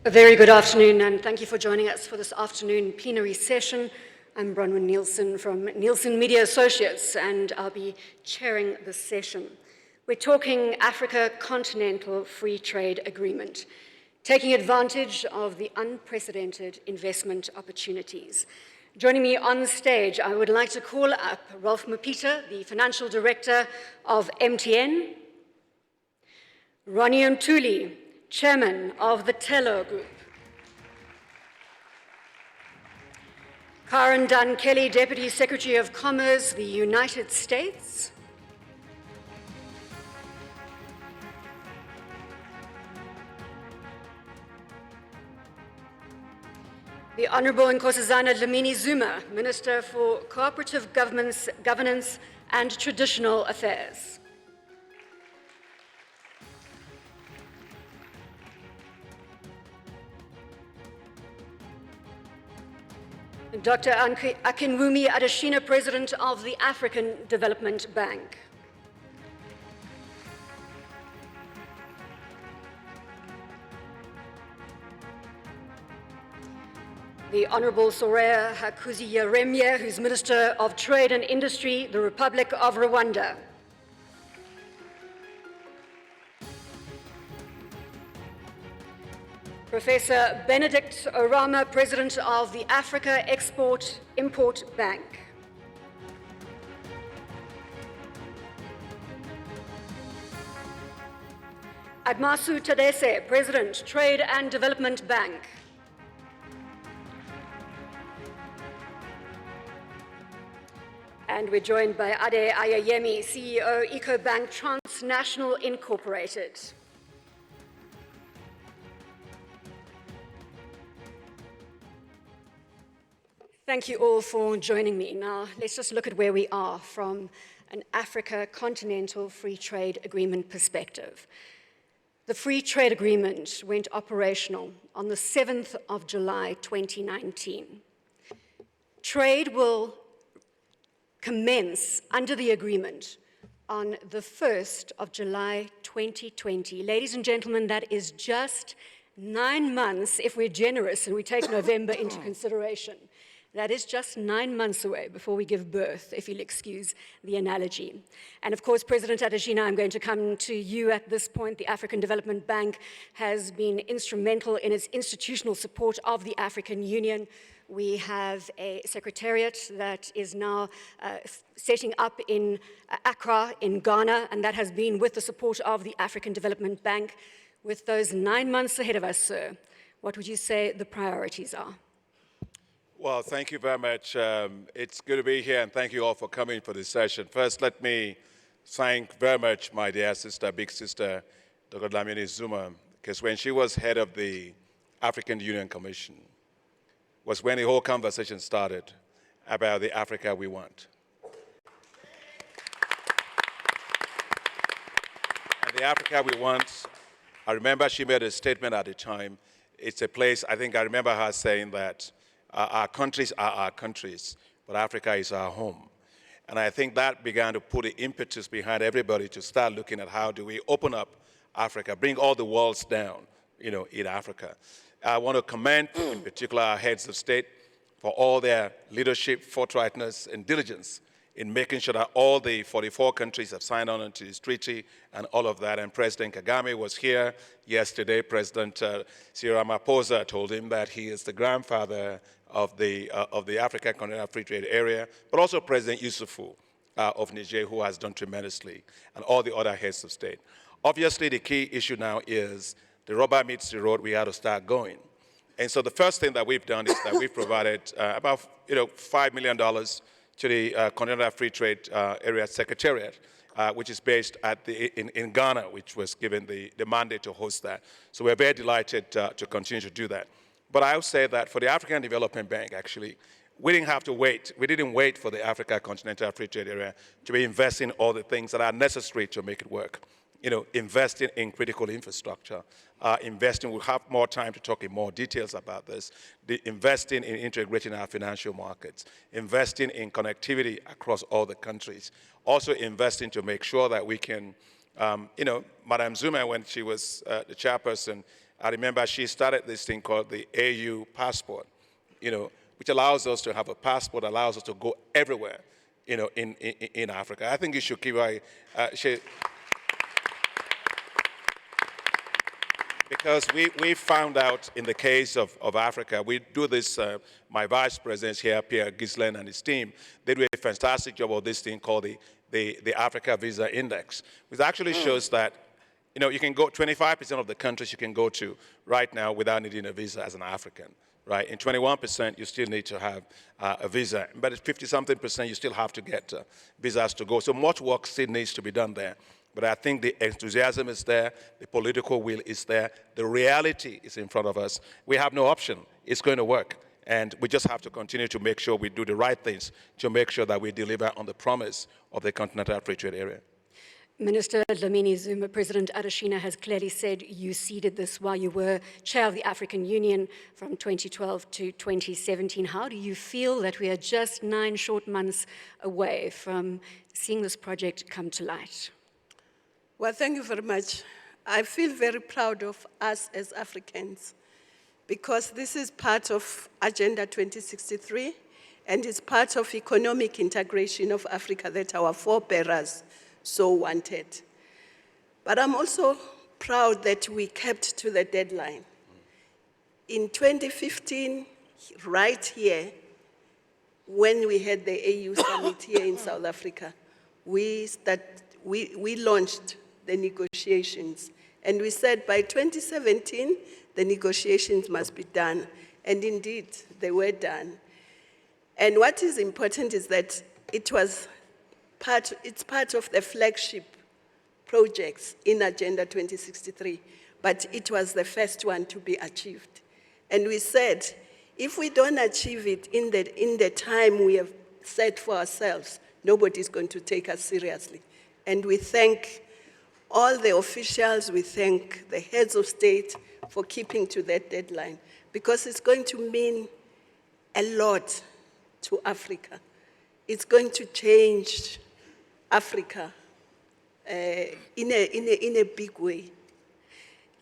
A very good afternoon, and thank you for joining us for this afternoon plenary session. I'm Bronwyn Nielsen from Nielsen Media Associates, and I'll be chairing this session. We're talking Africa Continental Free Trade Agreement, taking advantage of the unprecedented investment opportunities. Joining me on stage, I would like to call up Rolf Mapita, the Financial Director of MTN, Ronnie Mtuli, Chairman of the Tello Group, Karen Dunn Kelly, Deputy Secretary of Commerce, the United States. The Honourable Nkosazana Dlamini Zuma, Minister for Cooperative Governance and Traditional Affairs. Dr. Akinwumi Adesina, President of the African Development Bank. The Honourable Sorea Hakuziyaremye, who's Minister of Trade and Industry, the Republic of Rwanda. Professor Benedict Orama, President of the Africa Export-Import Bank. Admasu Tadese, President, Trade and Development Bank. And we're joined by Ade Ayayemi, CEO, EcoBank Transnational Incorporated. Thank you all for joining me. Now, let's just look at where we are from an Africa Continental Free Trade Agreement perspective. The Free Trade Agreement went operational on the 7th of July 2019. Trade will commence under the agreement on the 1st of July 2020. Ladies and gentlemen, that is just 9 months, if we're generous and we take November into consideration. That is just 9 months away before we give birth, if you'll excuse the analogy. And of course, President Adesina, I'm going to come to you at this point. The African Development Bank has been instrumental in its institutional support of the African Union. We have a secretariat that is now setting up in Accra, in Ghana, and that has been with the support of the African Development Bank. With those 9 months ahead of us, sir, what would you say the priorities are? Well, thank you very much. It's good to be here, and thank you all for coming for this session. First, let me thank very much my dear sister, big sister, Dr. Dlamini Zuma, because when she was head of the African Union Commission, was when the whole conversation started about the Africa we want. And the Africa we want, I remember she made a statement at the time. It's a place, I think I remember her saying that our countries are our countries, but Africa is our home. And I think that began to put the impetus behind everybody to start looking at how do we open up Africa, bring all the walls down, in Africa. I want to commend, in particular, our heads of state for all their leadership, forthrightness, and diligence in making sure that all the 44 countries have signed on to this treaty and all of that. And President Kagame was here yesterday. President Cyril Ramaphosa told him that he is the grandfather of the African Continental Free Trade Area, but also President Yusufu of Niger, who has done tremendously, and all the other heads of state. Obviously, the key issue now is the rubber meets the road. We have to start going. And so the first thing that we've done is that we've provided about $5 million to the Continental Free Trade Area Secretariat, which is based in Ghana, which was given the mandate to host that. So we're very delighted to continue to do that. But I would say that for the African Development Bank, actually, we didn't have to wait. We didn't wait for the Africa Continental Free Trade Area to be investing all the things that are necessary to make it work. Investing in critical infrastructure, we'll have more time to talk in more details about this, investing in integrating our financial markets, investing in connectivity across all the countries, also investing to make sure that we can, Madam Zuma, when she was the chairperson, I remember she started this thing called the AU passport, which allows us to have a passport, allows us to go everywhere, in Africa. I think you should give her because we found out in the case of Africa, we do this, my vice presidents here, Pierre Ghislaine and his team, they do a fantastic job of this thing called the Africa Visa Index, which actually shows that, you can go 25% of the countries you can go to right now without needing a visa as an African. right? In 21%, you still need to have a visa. But at 50-something%, you still have to get visas to go. So much work still needs to be done there. But I think the enthusiasm is there, the political will is there, the reality is in front of us. We have no option. It's going to work. And we just have to continue to make sure we do the right things to make sure that we deliver on the promise of the Continental Free Trade Area. Minister Dlamini Zuma, President Adesina has clearly said you seeded this while you were chair of the African Union from 2012 to 2017. How do you feel that we are just 9 short months away from seeing this project come to light? Well, thank you very much. I feel very proud of us as Africans because this is part of Agenda 2063 and it's part of economic integration of Africa that our forebearers so wanted. But I'm also proud that we kept to the deadline. In 2015, right here, when we had the AU summit here in South Africa, we launched the negotiations. And we said by 2017, the negotiations must be done. And indeed, they were done. And what is important is that it's part of the flagship projects in Agenda 2063, but it was the first one to be achieved. And we said, if we don't achieve it in the time we have set for ourselves, nobody's going to take us seriously. And we thank all the officials, we thank the heads of state for keeping to that deadline, because it's going to mean a lot to Africa. It's going to change Africa in a big way.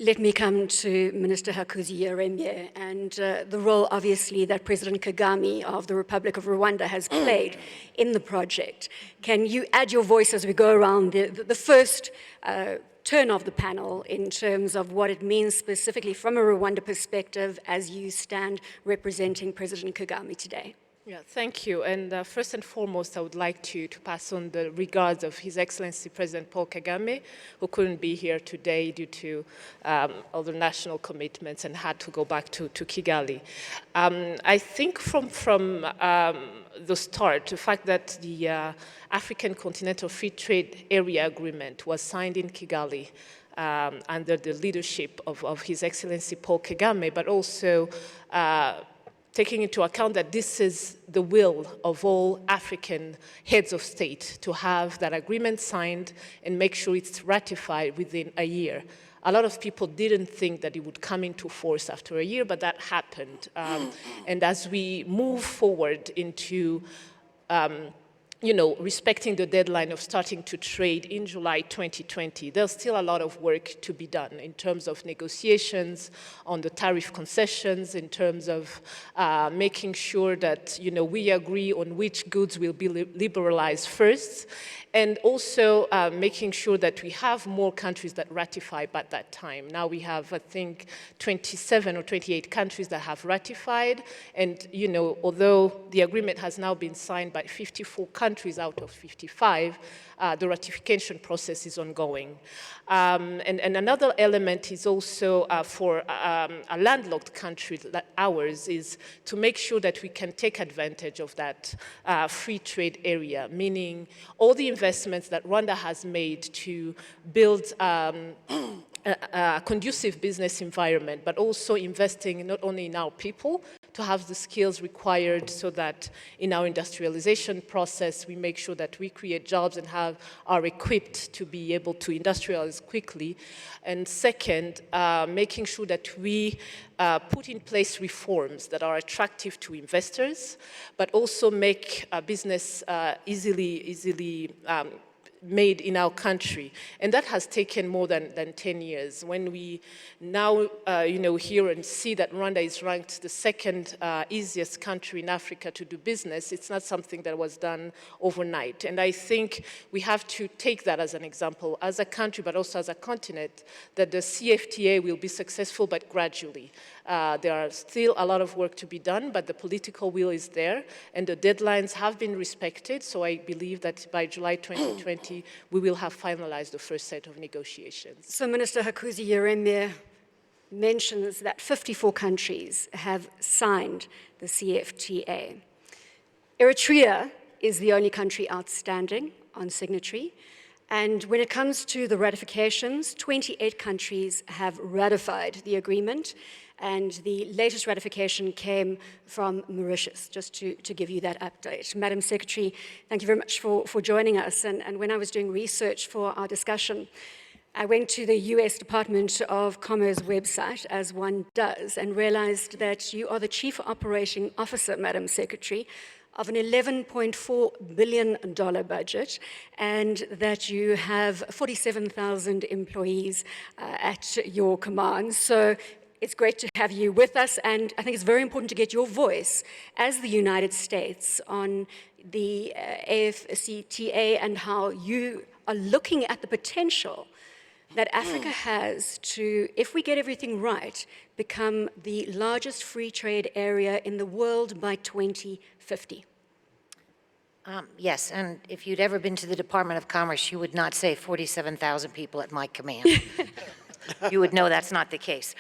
Let me come to Minister Hakuzi Yaremye and the role, obviously, that President Kagame of the Republic of Rwanda has played in the project. Can you add your voice as we go around the first turn of the panel in terms of what it means specifically from a Rwanda perspective as you stand representing President Kagame today? Yeah, thank you. And first and foremost, I would like to pass on the regards of His Excellency President Paul Kagame, who couldn't be here today due to other national commitments and had to go back to Kigali. I think from the start, the fact that the African Continental Free Trade Area Agreement was signed in Kigali under the leadership of His Excellency Paul Kagame, but also taking into account that this is the will of all African heads of state to have that agreement signed and make sure it's ratified within a year. A lot of people didn't think that it would come into force after a year, but that happened. And as we move forward into respecting the deadline of starting to trade in July 2020, there's still a lot of work to be done in terms of negotiations on the tariff concessions, in terms of making sure that we agree on which goods will be liberalized first, and also making sure that we have more countries that ratify by that time. Now we have, I think, 27 or 28 countries that have ratified, and although the agreement has now been signed by 54 countries out of 55, the ratification process is ongoing. And another element is also for a landlocked country like ours is to make sure that we can take advantage of that free trade area, meaning all the investments that Rwanda has made to build a conducive business environment, but also investing not only in our people to have the skills required so that in our industrialization process, we make sure that we create jobs and are equipped to be able to industrialize quickly. And second, making sure that we put in place reforms that are attractive to investors, but also make business easily made in our country. And that has taken more than 10 years. When we now hear and see that Rwanda is ranked the second easiest country in Africa to do business, it's not something that was done overnight. And I think we have to take that as an example as a country, but also as a continent, that the CFTA will be successful, but gradually. There are still a lot of work to be done, but the political will is there, and the deadlines have been respected, so I believe that by July 2020, we will have finalized the first set of negotiations. So, Minister Hakuzi Yaremye, mentions that 54 countries have signed the CFTA. Eritrea is the only country outstanding on signatory, and when it comes to the ratifications, 28 countries have ratified the agreement, and the latest ratification came from Mauritius, just to give you that update. Madam Secretary, thank you very much for joining us. And when I was doing research for our discussion, I went to the US Department of Commerce website, as one does, and realized that you are the Chief Operating Officer, Madam Secretary, of an $11.4 billion budget, and that you have 47,000 employees at your command. So it's great to have you with us, and I think it's very important to get your voice as the United States on the AfCFTA and how you are looking at the potential that Africa has to, if we get everything right, become the largest free trade area in the world by 2050. Yes, and if you'd ever been to the Department of Commerce, you would not say 47,000 people at my command. You would know that's not the case.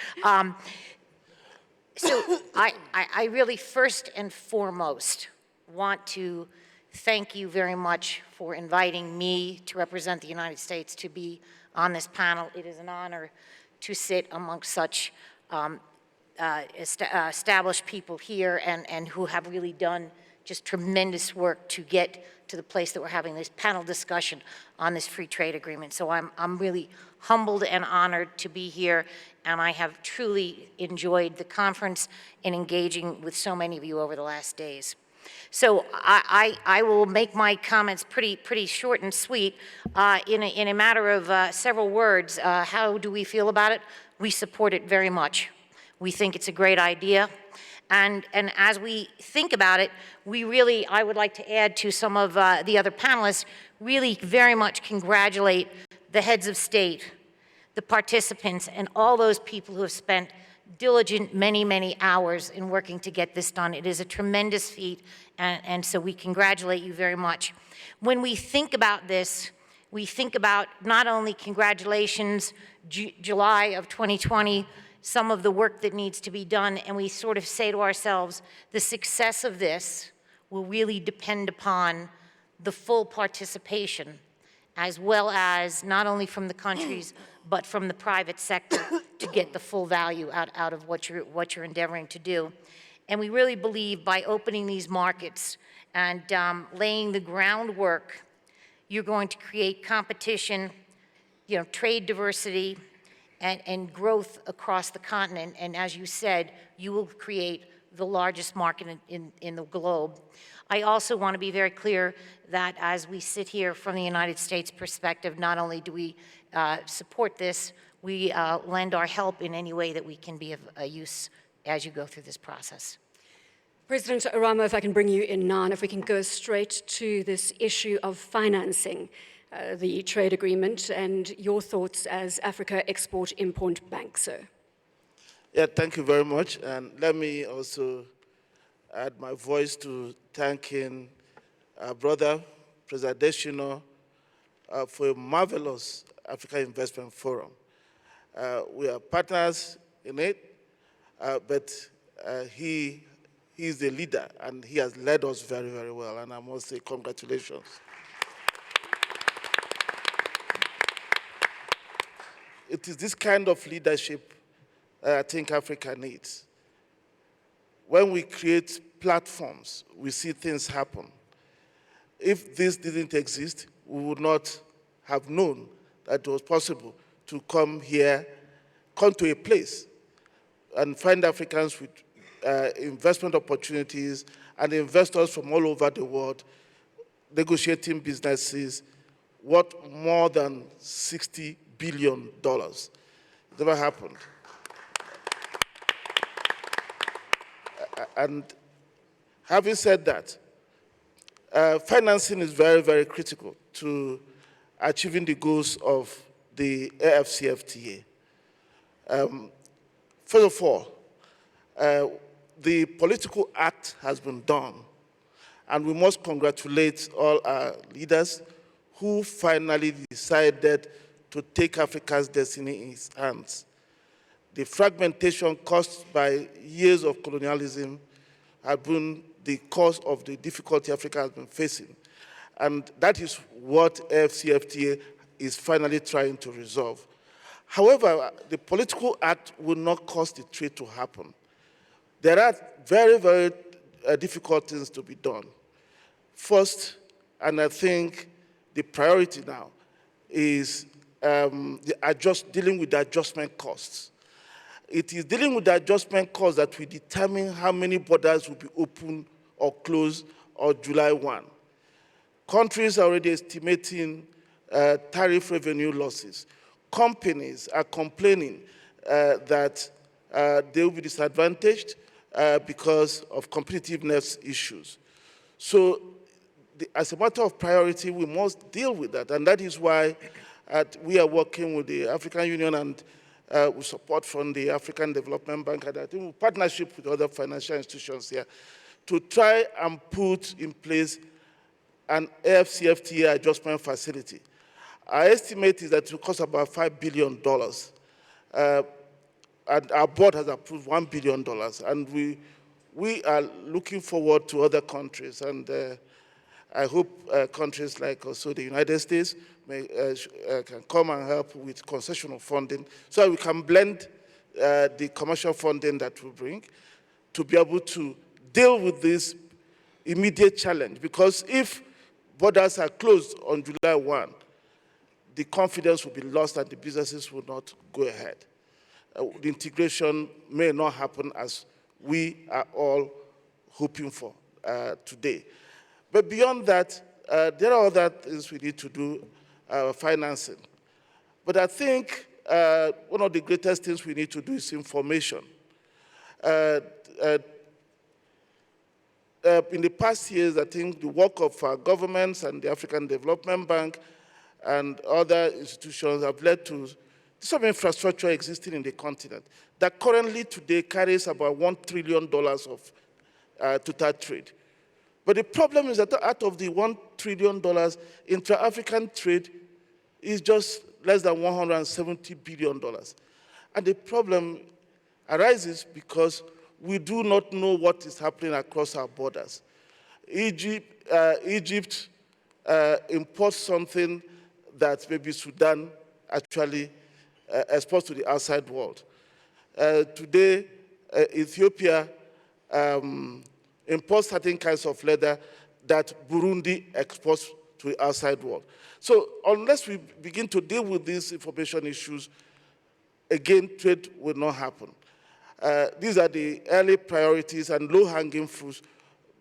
So I really first and foremost want to thank you very much for inviting me to represent the United States to be on this panel. It is an honor to sit amongst such established people here and who have really done just tremendous work to get to the place that we're having this panel discussion on this free trade agreement. So I'm really humbled and honored to be here, and I have truly enjoyed the conference and engaging with so many of you over the last days. So I will make my comments pretty short and sweet. In a matter of several words, how do we feel about it? We support it very much. We think it's a great idea. And as we think about it, we really, I would like to add to some of the other panelists, really very much congratulate the heads of state, the participants, and all those people who have spent diligent many hours in working to get this done. It is a tremendous feat, and so we congratulate you very much. When we think about this, we think about not only congratulations, July of 2020, some of the work that needs to be done, and we sort of say to ourselves, the success of this will really depend upon the full participation, as well as not only from the countries, but from the private sector to get the full value out of what you're endeavoring to do. And we really believe by opening these markets and laying the groundwork, you're going to create competition, trade diversity, and growth across the continent. And as you said, you will create the largest market in the globe. I also want to be very clear that as we sit here from the United States perspective, not only do we support this, we lend our help in any way that we can be of use as you go through this process. President Aramo, if I can bring you in now, and if we can go straight to this issue of financing the trade agreement and your thoughts as Africa Export-Import Bank, sir. Yeah, thank you very much. And let me also add my voice to thanking our brother, President Adesina, for a marvelous Africa Investment Forum. We are partners in it, but he is the leader, and he has led us very well, and I must say congratulations. It is this kind of leadership that I think Africa needs. When we create platforms, we see things happen. If this didn't exist, we would not have known that it was possible to come here, come to a place, and find Africans with investment opportunities and investors from all over the world negotiating businesses worth more than $60 billion. It never happened. And having said that, financing is very critical to achieving the goals of the AfCFTA. First of all, the political act has been done, and we must congratulate all our leaders who finally decided to take Africa's destiny in its hands. The fragmentation caused by years of colonialism have been the cause of the difficulty Africa has been facing. And that is what AfCFTA is finally trying to resolve. However, the political act will not cause the trade to happen. There are very, very difficult things to be done. First, and I think the priority now, is dealing with the adjustment costs. It is dealing with the adjustment costs that will determine how many borders will be open or closed on July 1. Countries are already estimating tariff revenue losses. Companies are complaining that they will be disadvantaged because of competitiveness issues. So as a matter of priority, we must deal with that. And that is why we are working with the African Union and with support from the African Development Bank, and I think in partnership with other financial institutions here, to try and put in place an AfCFTA adjustment facility. Our estimate is that it will cost about $5 billion. And our board has approved $1 billion. And we are looking forward to other countries. And I hope countries like also the United States can come and help with concessional funding so that we can blend the commercial funding that we bring to be able to deal with this immediate challenge. Because if borders are closed on July 1, the confidence will be lost and the businesses will not go ahead. The integration may not happen as we are all hoping for today. But beyond that, there are other things we need to do, financing. But I think one of the greatest things we need to do is information. In the past years, I think the work of our governments and the African Development Bank and other institutions have led to some infrastructure existing in the continent that currently today carries about $1 trillion of total trade. But the problem is that out of the $1 trillion, intra-African trade is just less than $170 billion. And the problem arises because we do not know what is happening across our borders. Egypt imports something that maybe Sudan actually exports to the outside world. Today, Ethiopia imports certain kinds of leather that Burundi exports to the outside world. So unless we begin to deal with these information issues, again, trade will not happen. These are the early priorities and low-hanging fruits,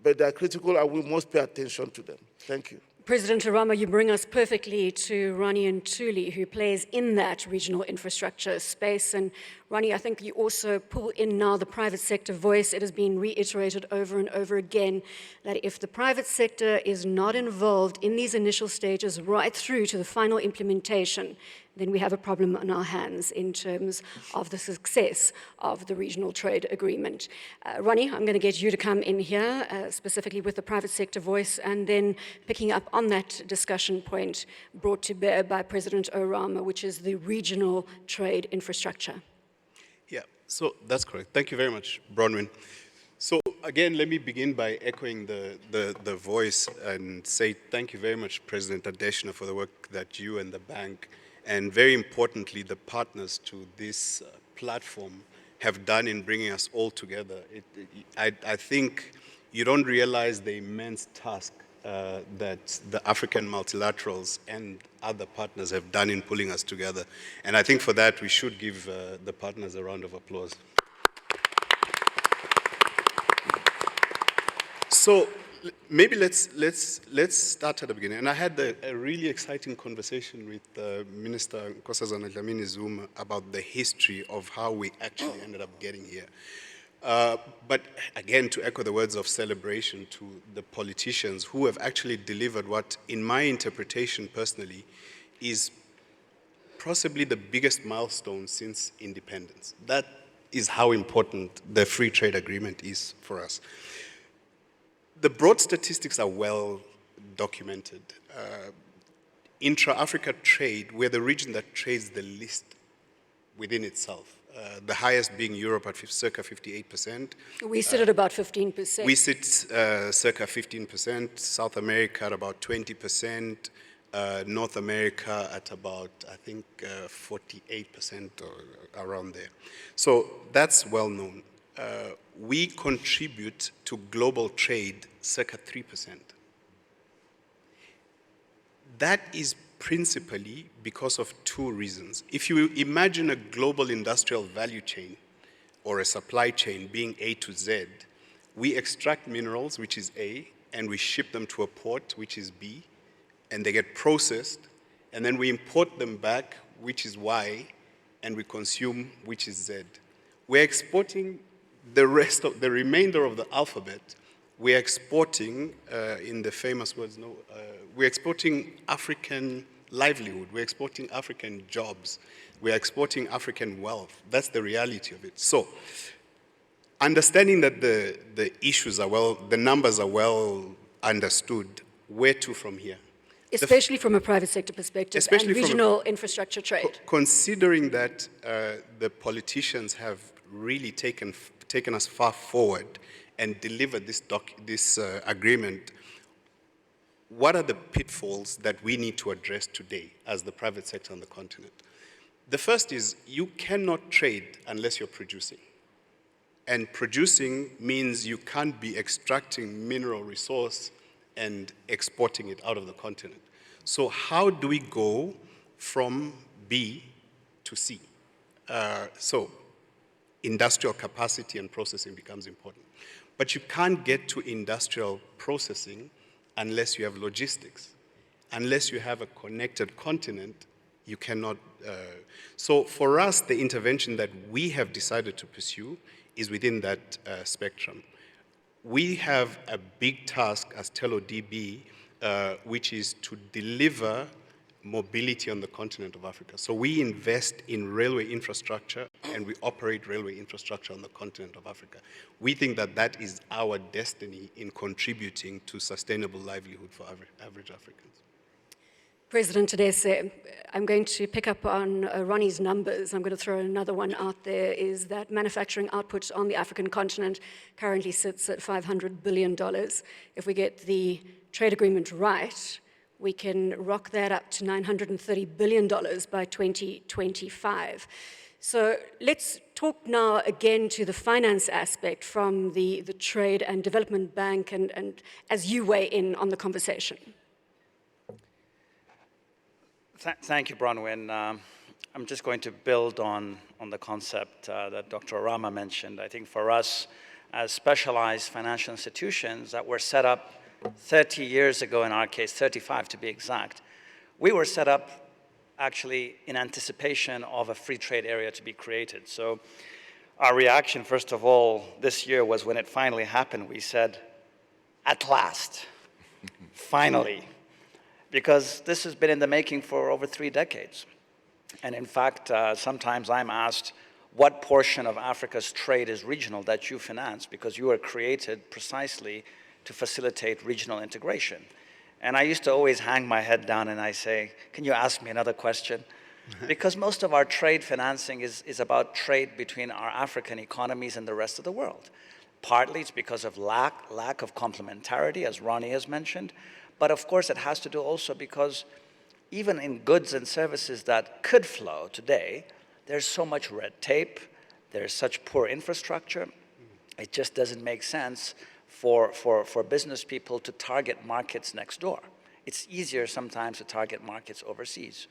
but they're critical and we must pay attention to them. Thank you. President Arama, you bring us perfectly to Ronnie Ntuli, who plays in that regional infrastructure space. And Ronnie, I think you also pull in now the private sector voice. It has been reiterated over and over again that if the private sector is not involved in these initial stages right through to the final implementation, then we have a problem on our hands in terms of the success of the regional trade agreement. Ronnie, I'm going to get you to come in here, specifically with the private sector voice, and then picking up on that discussion point brought to bear by President Arama, which is the regional trade infrastructure. Yeah, so that's correct. Thank you very much, Bronwyn. So again, let me begin by echoing the voice and say thank you very much, President Adeshina, for the work that you and the bank, and very importantly, the partners to this platform have done in bringing us all together. I think you don't realize the immense task that the African multilaterals and other partners have done in pulling us together. And I think for that, we should give the partners a round of applause. So maybe let's start at the beginning. And I had a really exciting conversation with Minister Nkosazana Dlamini Zuma about the history of how we actually ended up getting here. But again, to echo the words of celebration to the politicians who have actually delivered what, in my interpretation personally, is possibly the biggest milestone since independence. That is how important the free trade agreement is for us. The broad statistics are well documented. Intra-Africa trade, we're the region that trades the least within itself. the highest being Europe at circa 58%. We sit at about 15%. We sit circa 15%, South America at about 20%, North America at about, I think, 48% or around there. So that's well known. We contribute to global trade circa 3%. That is principally because of two reasons. If you imagine a global industrial value chain or a supply chain being A to Z, we extract minerals, which is A, and we ship them to a port, which is B, and they get processed, and then we import them back, which is Y, and we consume, which is Z. We're exporting the remainder of the alphabet. We're exporting, in the famous words, we're exporting African livelihood, we're exporting African jobs, we're exporting African wealth. That's the reality of it. So, understanding that the issues are the numbers are well understood, where to from here? Especially from a private sector perspective and regional infrastructure trade. Considering that the politicians have really taken us far forward and delivered this agreement, what are the pitfalls that we need to address today as the private sector on the continent? The first is you cannot trade unless you're producing. And producing means you can't be extracting mineral resource and exporting it out of the continent. So how do we go from B to C? So industrial capacity and processing becomes important. But you can't get to industrial processing unless you have logistics. Unless you have a connected continent, you cannot. So for us, the intervention that we have decided to pursue is within that spectrum. We have a big task as TELO-DB, which is to deliver mobility on the continent of Africa. So we invest in railway infrastructure and we operate railway infrastructure on the continent of Africa. We think that that is our destiny in contributing to sustainable livelihood for average Africans. President Tedese, I'm going to pick up on Ronnie's numbers. I'm going to throw another one out there, is that manufacturing output on the African continent currently sits at $500 billion. If we get the trade agreement right, we can rock that up to $930 billion by 2025. So let's talk now again to the finance aspect from the Trade and Development Bank and as you weigh in on the conversation. Thank you, Bronwyn. I'm just going to build on the concept that Dr. Arama mentioned. I think for us, as specialized financial institutions that were set up 30 years ago, in our case, 35 to be exact, we were set up actually in anticipation of a free trade area to be created. So our reaction, first of all, this year was when it finally happened, we said, at last, finally. Because this has been in the making for over 3 decades. And in fact, sometimes I'm asked, what portion of Africa's trade is regional that you finance? Because you were created precisely to facilitate regional integration. And I used to always hang my head down and I say, can you ask me another question? Because most of our trade financing is about trade between our African economies and the rest of the world. Partly it's because of lack of complementarity, as Ronnie has mentioned. But of course, it has to do also because even in goods and services that could flow today, there's so much red tape, there's such poor infrastructure, it just doesn't make sense for business people to target markets next door. It's easier sometimes to target markets overseas.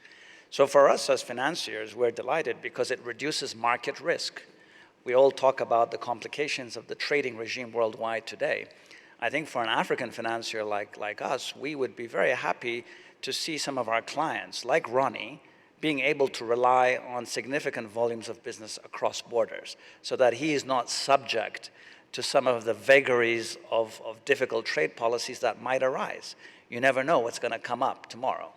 So for us as financiers, we're delighted because it reduces market risk. We all talk about the complications of the trading regime worldwide today. I think for an African financier like us, we would be very happy to see some of our clients, like Ronnie, being able to rely on significant volumes of business across borders so that he is not subject to some of the vagaries of difficult trade policies that might arise. You never know what's going to come up tomorrow.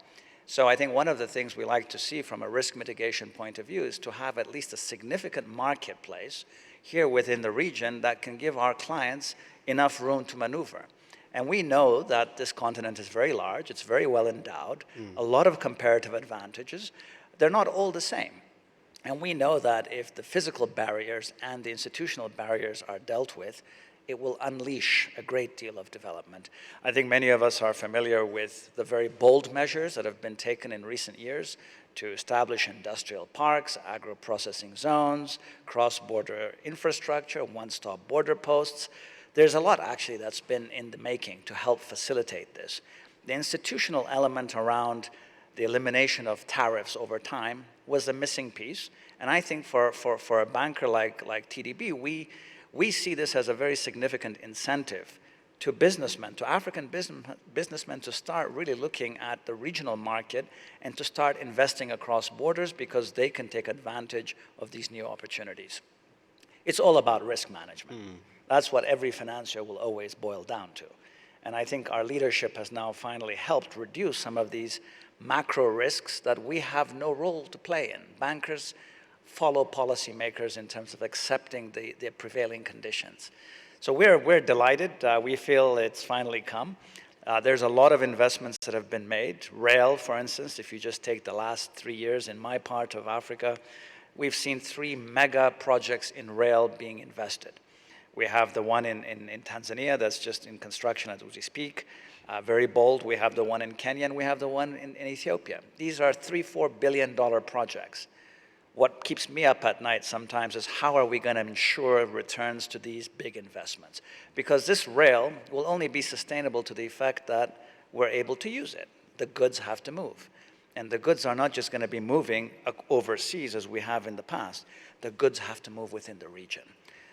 So I think one of the things we like to see from a risk mitigation point of view is to have at least a significant marketplace here within the region that can give our clients enough room to maneuver. And we know that this continent is very large, it's very well endowed, a lot of comparative advantages. They're not all the same. And we know that if the physical barriers and the institutional barriers are dealt with, it will unleash a great deal of development. I think many of us are familiar with the very bold measures that have been taken in recent years to establish industrial parks, agro-processing zones, cross-border infrastructure, one-stop border posts. There's a lot actually that's been in the making to help facilitate this. The institutional element around the elimination of tariffs over time was a missing piece. And I think for a banker like TDB, we see this as a very significant incentive to businessmen, to African businessmen to start really looking at the regional market and to start investing across borders because they can take advantage of these new opportunities. It's all about risk management. That's what every financier will always boil down to. And I think our leadership has now finally helped reduce some of these macro risks that we have no role to play in. Bankers follow policymakers in terms of accepting the prevailing conditions. So we're delighted. We feel it's finally come. There's a lot of investments that have been made. Rail, for instance, if you just take the last 3 years in my part of Africa, we've seen 3 mega projects in rail being invested. We have the one in Tanzania that's just in construction as we speak. Very bold. We have the one in Kenya, and we have the one in Ethiopia. These are $3-4 billion projects. What keeps me up at night sometimes is how are we going to ensure returns to these big investments? Because this rail will only be sustainable to the effect that we're able to use it. The goods have to move. And the goods are not just going to be moving overseas as we have in the past. The goods have to move within the region.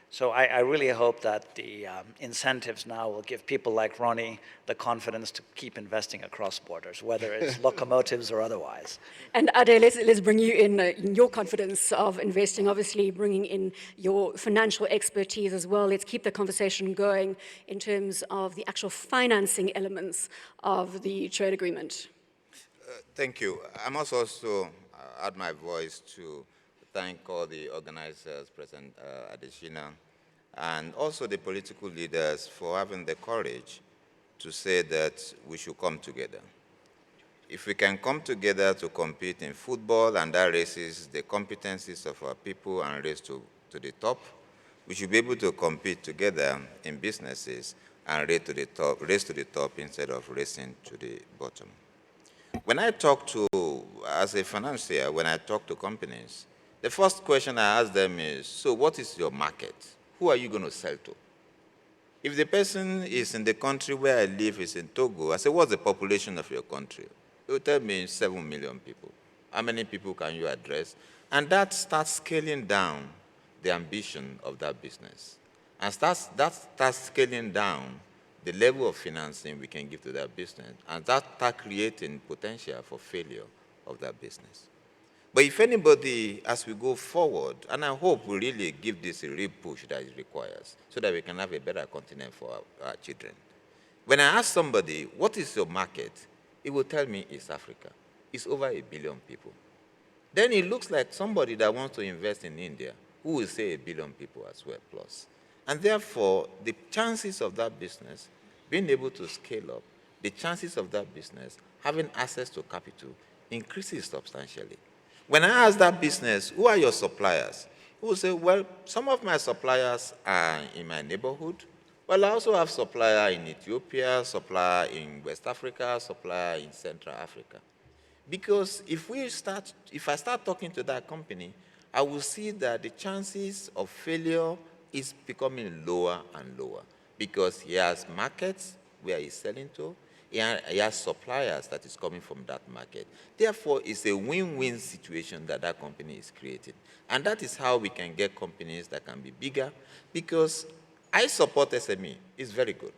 So I really hope that the incentives now will give people like Ronnie the confidence to keep investing across borders, whether it's locomotives or otherwise. And Ade, let's bring you in your confidence of investing, obviously bringing in your financial expertise as well. Let's keep the conversation going in terms of the actual financing elements of the trade agreement. Thank you. I must also add my voice to thank all the organizers, President Adesina, and also the political leaders for having the courage to say that we should come together. If we can come together to compete in football and that raises the competencies of our people and raise to the top, we should be able to compete together in businesses and raise to the top instead of racing to the bottom. When I talk to, as a financier, when I talk to companies, the first question I ask them is, so what is your market? Who are you going to sell to? If the person is in the country where I live, is in Togo, I say, what's the population of your country? They will tell me 7 million people. How many people can you address? And that starts scaling down the ambition of that business. And that starts scaling down the level of financing we can give to that business. And that starts creating potential for failure of that business. But if anybody, as we go forward, and I hope we really give this a real push that it requires, so that we can have a better continent for our children. When I ask somebody, what is your market? He will tell me it's Africa. It's over 1 billion people. Then it looks like somebody that wants to invest in India, who will say 1 billion people as well, plus. And therefore, the chances of that business being able to scale up, the chances of that business having access to capital increases substantially. When I ask that business, who are your suppliers? Who will say, well, some of my suppliers are in my neighborhood. Well, I also have supplier in Ethiopia, supplier in West Africa, supplier in Central Africa. Because if I start talking to that company, I will see that the chances of failure is becoming lower and lower because he has markets where he's selling to, he has suppliers that is coming from that market. Therefore, it's a win-win situation that that company is creating. And that is how we can get companies that can be bigger, because I support SME. It's very good.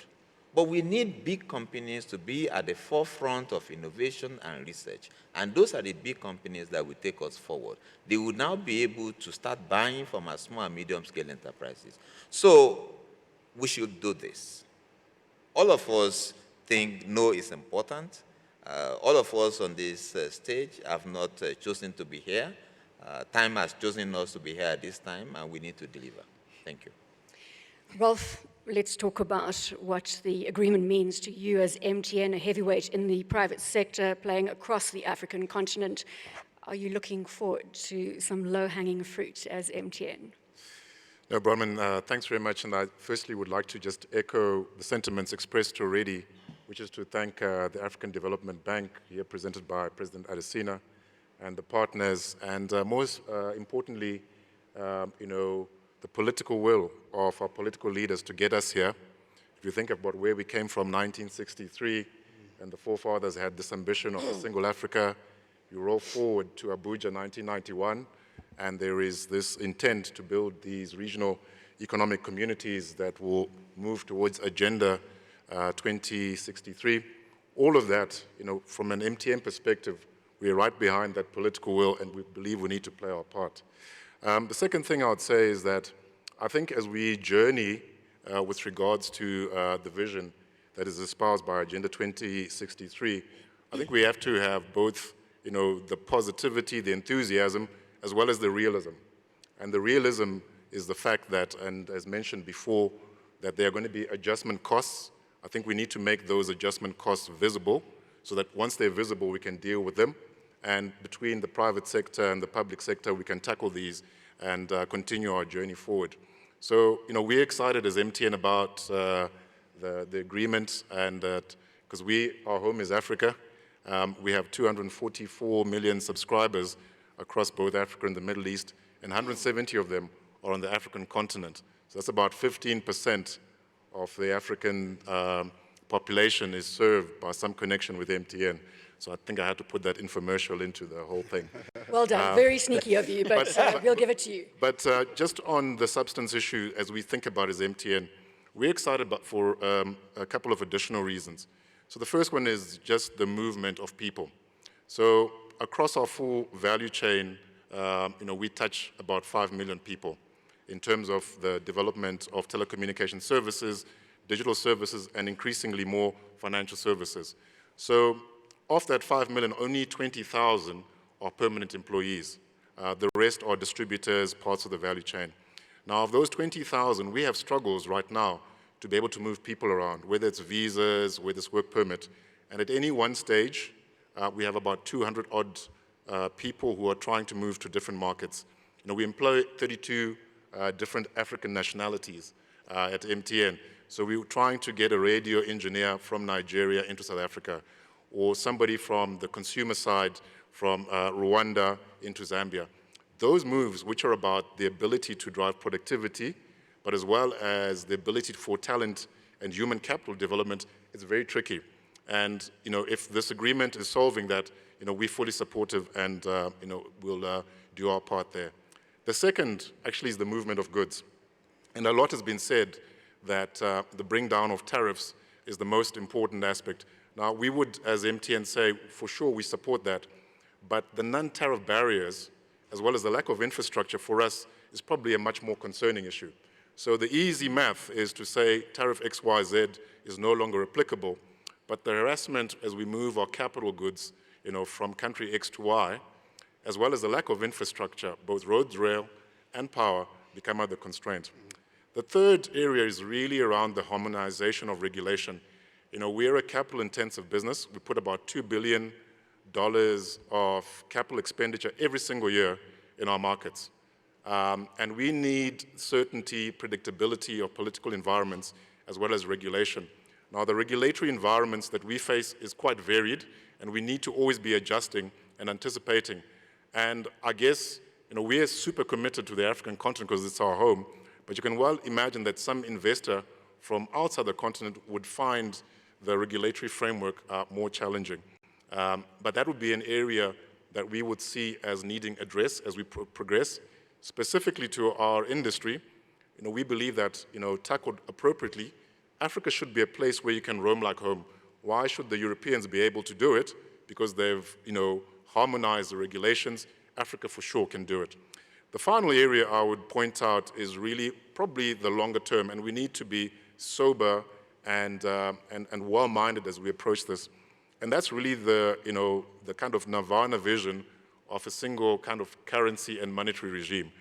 But we need big companies to be at the forefront of innovation and research. And those are the big companies that will take us forward. They will now be able to start buying from our small and medium-scale enterprises. So we should do this. All of us think no is important. All of us on this stage have not chosen to be here. Time has chosen us to be here at this time, and we need to deliver. Thank you. Ralph, let's talk about what the agreement means to you as MTN, a heavyweight in the private sector, playing across the African continent. are you looking forward to some low-hanging fruit as MTN? No, Bronwyn, thanks very much. And I firstly would like to just echo the sentiments expressed already, which is to thank the African Development Bank, here presented by President Adesina, and the partners, and most importantly, the political will of our political leaders to get us here. If you think about where we came from, 1963, and the forefathers had this ambition of a single Africa, you roll forward to Abuja, 1991, and there is this intent to build these regional economic communities that will move towards Agenda 2063. All of that, from an MTN perspective, we are right behind that political will, and we believe we need to play our part. The second thing I would say is that I think as we journey with regards to the vision that is espoused by Agenda 2063, I think we have to have both, the positivity, the enthusiasm, as well as the realism. And the realism is the fact that, and as mentioned before, that there are going to be adjustment costs. I think we need to make those adjustment costs visible so that once they're visible, we can deal with them. And between the private sector and the public sector, we can tackle these and continue our journey forward. So, we're excited as MTN about the agreement, and because our home is Africa. We have 244 million subscribers across both Africa and the Middle East, and 170 of them are on the African continent. So that's about 15% of the African population is served by some connection with MTN. So I think I had to put that infomercial into the whole thing. Well done. Very sneaky of you, but we'll give it to you. But just on the substance issue, as we think about as MTN, we're excited for a couple of additional reasons. So the first one is just the movement of people. So across our full value chain, we touch about 5 million people in terms of the development of telecommunication services, digital services, and increasingly more financial services. So of that 5 million, only 20,000 are permanent employees. The rest are distributors, parts of the value chain. Now, of those 20,000, we have struggles right now to be able to move people around, whether it's visas, whether it's work permit. And at any one stage, we have about 200 odd people who are trying to move to different markets. We employ 32 different African nationalities at MTN. So we're trying to get a radio engineer from Nigeria into South Africa, or somebody from the consumer side from Rwanda into Zambia. Those moves, which are about the ability to drive productivity, but as well as the ability for talent and human capital development, it's very tricky. And if this agreement is solving that, we're fully supportive, and we'll do our part there. The second actually is the movement of goods. And a lot has been said that the bring down of tariffs is the most important aspect. Now, we would, as MTN, say, for sure, we support that. But the non-tariff barriers, as well as the lack of infrastructure for us, is probably a much more concerning issue. So the easy math is to say tariff XYZ is no longer applicable, but the harassment as we move our capital goods, from country X to Y, as well as the lack of infrastructure, both roads, rail, and power, become other constraints. The third area is really around the harmonization of regulation. We're a capital-intensive business. We put about $2 billion of capital expenditure every single year in our markets. And we need certainty, predictability of political environments, as well as regulation. Now, the regulatory environments that we face is quite varied, and we need to always be adjusting and anticipating. And I guess, we are super committed to the African continent because it's our home, but you can well imagine that some investor from outside the continent would find the regulatory framework more challenging. But that would be an area that we would see as needing address as we progress. Specifically to our industry, we believe that, tackled appropriately, Africa should be a place where you can roam like home. Why should the Europeans be able to do it? Because they've, harmonized the regulations. Africa for sure can do it. The final area I would point out is really probably the longer term, and we need to be sober and well-minded as we approach this. And that's really the kind of nirvana vision of a single kind of currency and monetary regime.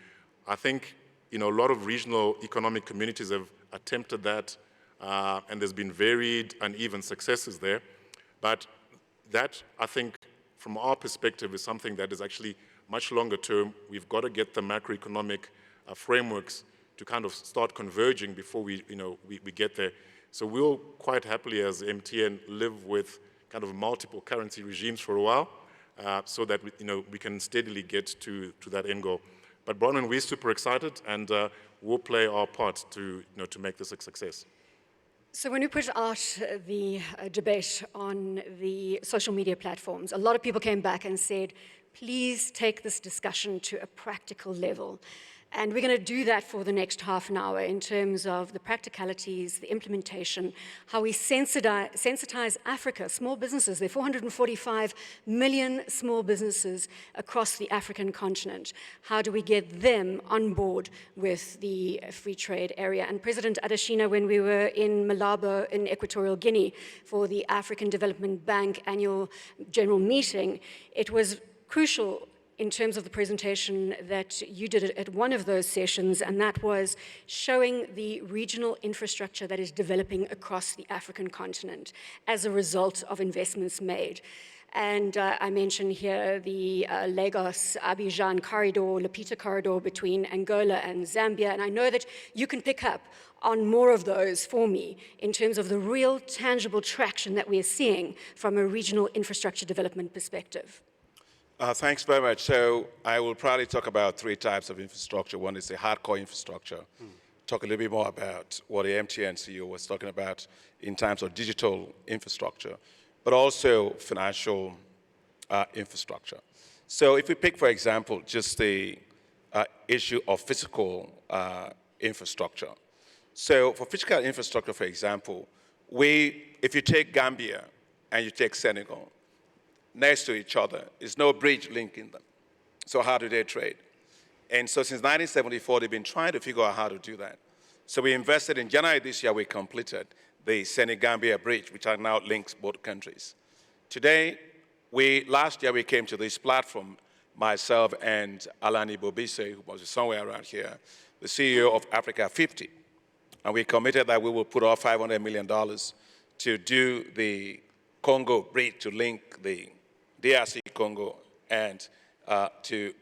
I think, a lot of regional economic communities have attempted that, and there's been varied, uneven successes there. But that, I think, from our perspective, is something that is actually much longer term. We've got to get the macroeconomic frameworks to kind of start converging before we get there. So we'll quite happily, as MTN, live with kind of multiple currency regimes for a while, so that we can steadily get to that end goal. But Bronwyn, we're super excited, and we'll play our part to make this a success. So when we put out the debate on the social media platforms, a lot of people came back and said, please take this discussion to a practical level. And we're going to do that for the next half an hour in terms of the practicalities, the implementation, how we sensitize Africa, small businesses. There are 445 million small businesses across the African continent. How do we get them on board with the free trade area? And President Adesina, when we were in Malabo in Equatorial Guinea for the African Development Bank annual general meeting, it was crucial in terms of the presentation that you did at one of those sessions, and that was showing the regional infrastructure that is developing across the African continent as a result of investments made. And I mentioned here the Lagos-Abidjan corridor, Lupita corridor between Angola and Zambia, and I know that you can pick up on more of those for me in terms of the real tangible traction that we're seeing from a regional infrastructure development perspective. Thanks very much. So I will probably talk about three types of infrastructure. One is the hardcore infrastructure. Talk a little bit more about what the MTN CEO was talking about in terms of digital infrastructure, but also financial infrastructure. So if we pick, for example, just the issue of physical infrastructure. So for physical infrastructure, for example, if you take Gambia and you take Senegal, next to each other, there's no bridge linking them. So how do they trade? And so since 1974, they've been trying to figure out how to do that. So we invested in January this year, we completed the Senegambia Bridge, which now links both countries. Today, last year we came to this platform, myself and Alani Bobise, who was somewhere around here, the CEO of Africa 50. And we committed that we will put out $500 million to do the Congo Bridge to link the DRC Congo and to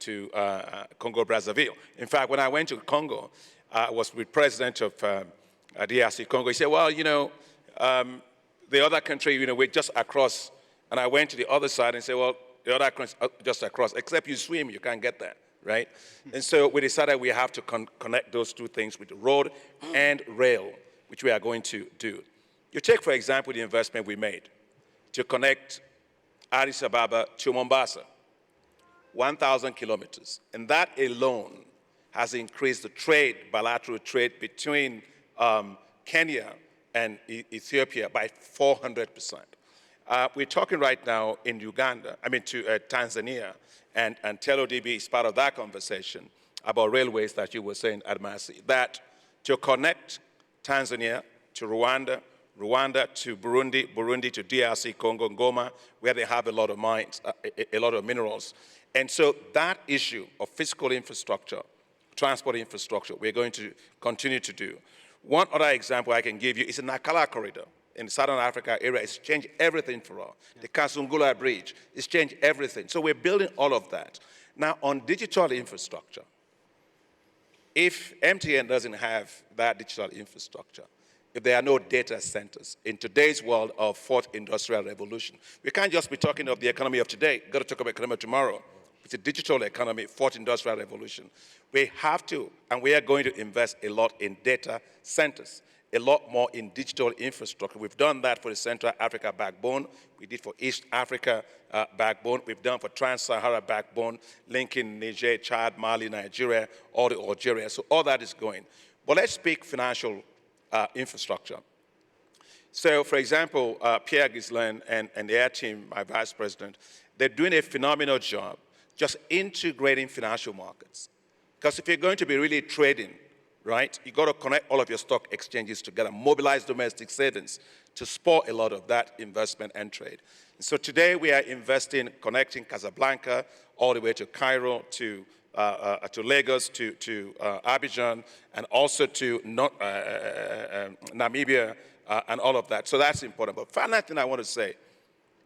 Congo-Brazzaville. In fact, when I went to Congo, I was with President of DRC Congo. He said, well, the other country, we're just across. And I went to the other side and said, well, the other country just across. Except you swim, you can't get there, right? And so we decided we have to connect those two things with road and rail, which we are going to do. You take, for example, the investment we made to connect Addis Ababa to Mombasa, 1,000 kilometers. And that alone has increased the trade, bilateral trade between Kenya and Ethiopia by 400%. We're talking right now in Tanzania, and TeleDB is part of that conversation about railways that you were saying, Admasi, that to connect Tanzania to Rwanda, Rwanda to Burundi, Burundi to DRC, Congo, Ngoma, where they have a lot of mines, a lot of minerals. And so that issue of physical infrastructure, transport infrastructure, we're going to continue to do. One other example I can give you is the Nakala corridor in the Southern Africa area. It's changed everything for us. The Kasungula Bridge, it's changed everything. So we're building all of that. Now, on digital infrastructure, if MTN doesn't have that digital infrastructure, if there are no data centers in today's world of fourth industrial revolution, we can't just be talking of the economy of today. We've got to talk about economy of tomorrow. It's a digital economy, fourth industrial revolution. We have to, and we are going to invest a lot in data centers, a lot more in digital infrastructure. We've done that for the Central Africa backbone. We did for East Africa backbone. We've done for Trans-Sahara backbone, linking Niger, Chad, Mali, Nigeria, all to Algeria. So all that is going. But let's speak financial infrastructure. So, for example, Pierre Ghislain and their team, my vice president, they're doing a phenomenal job just integrating financial markets. Because if you're going to be really trading, right, you've got to connect all of your stock exchanges together, mobilize domestic savings to support a lot of that investment and trade. And so today we are investing, connecting Casablanca all the way to Cairo, to Lagos, to Abidjan, and also to Namibia, and all of that. So that's important. But final thing I want to say,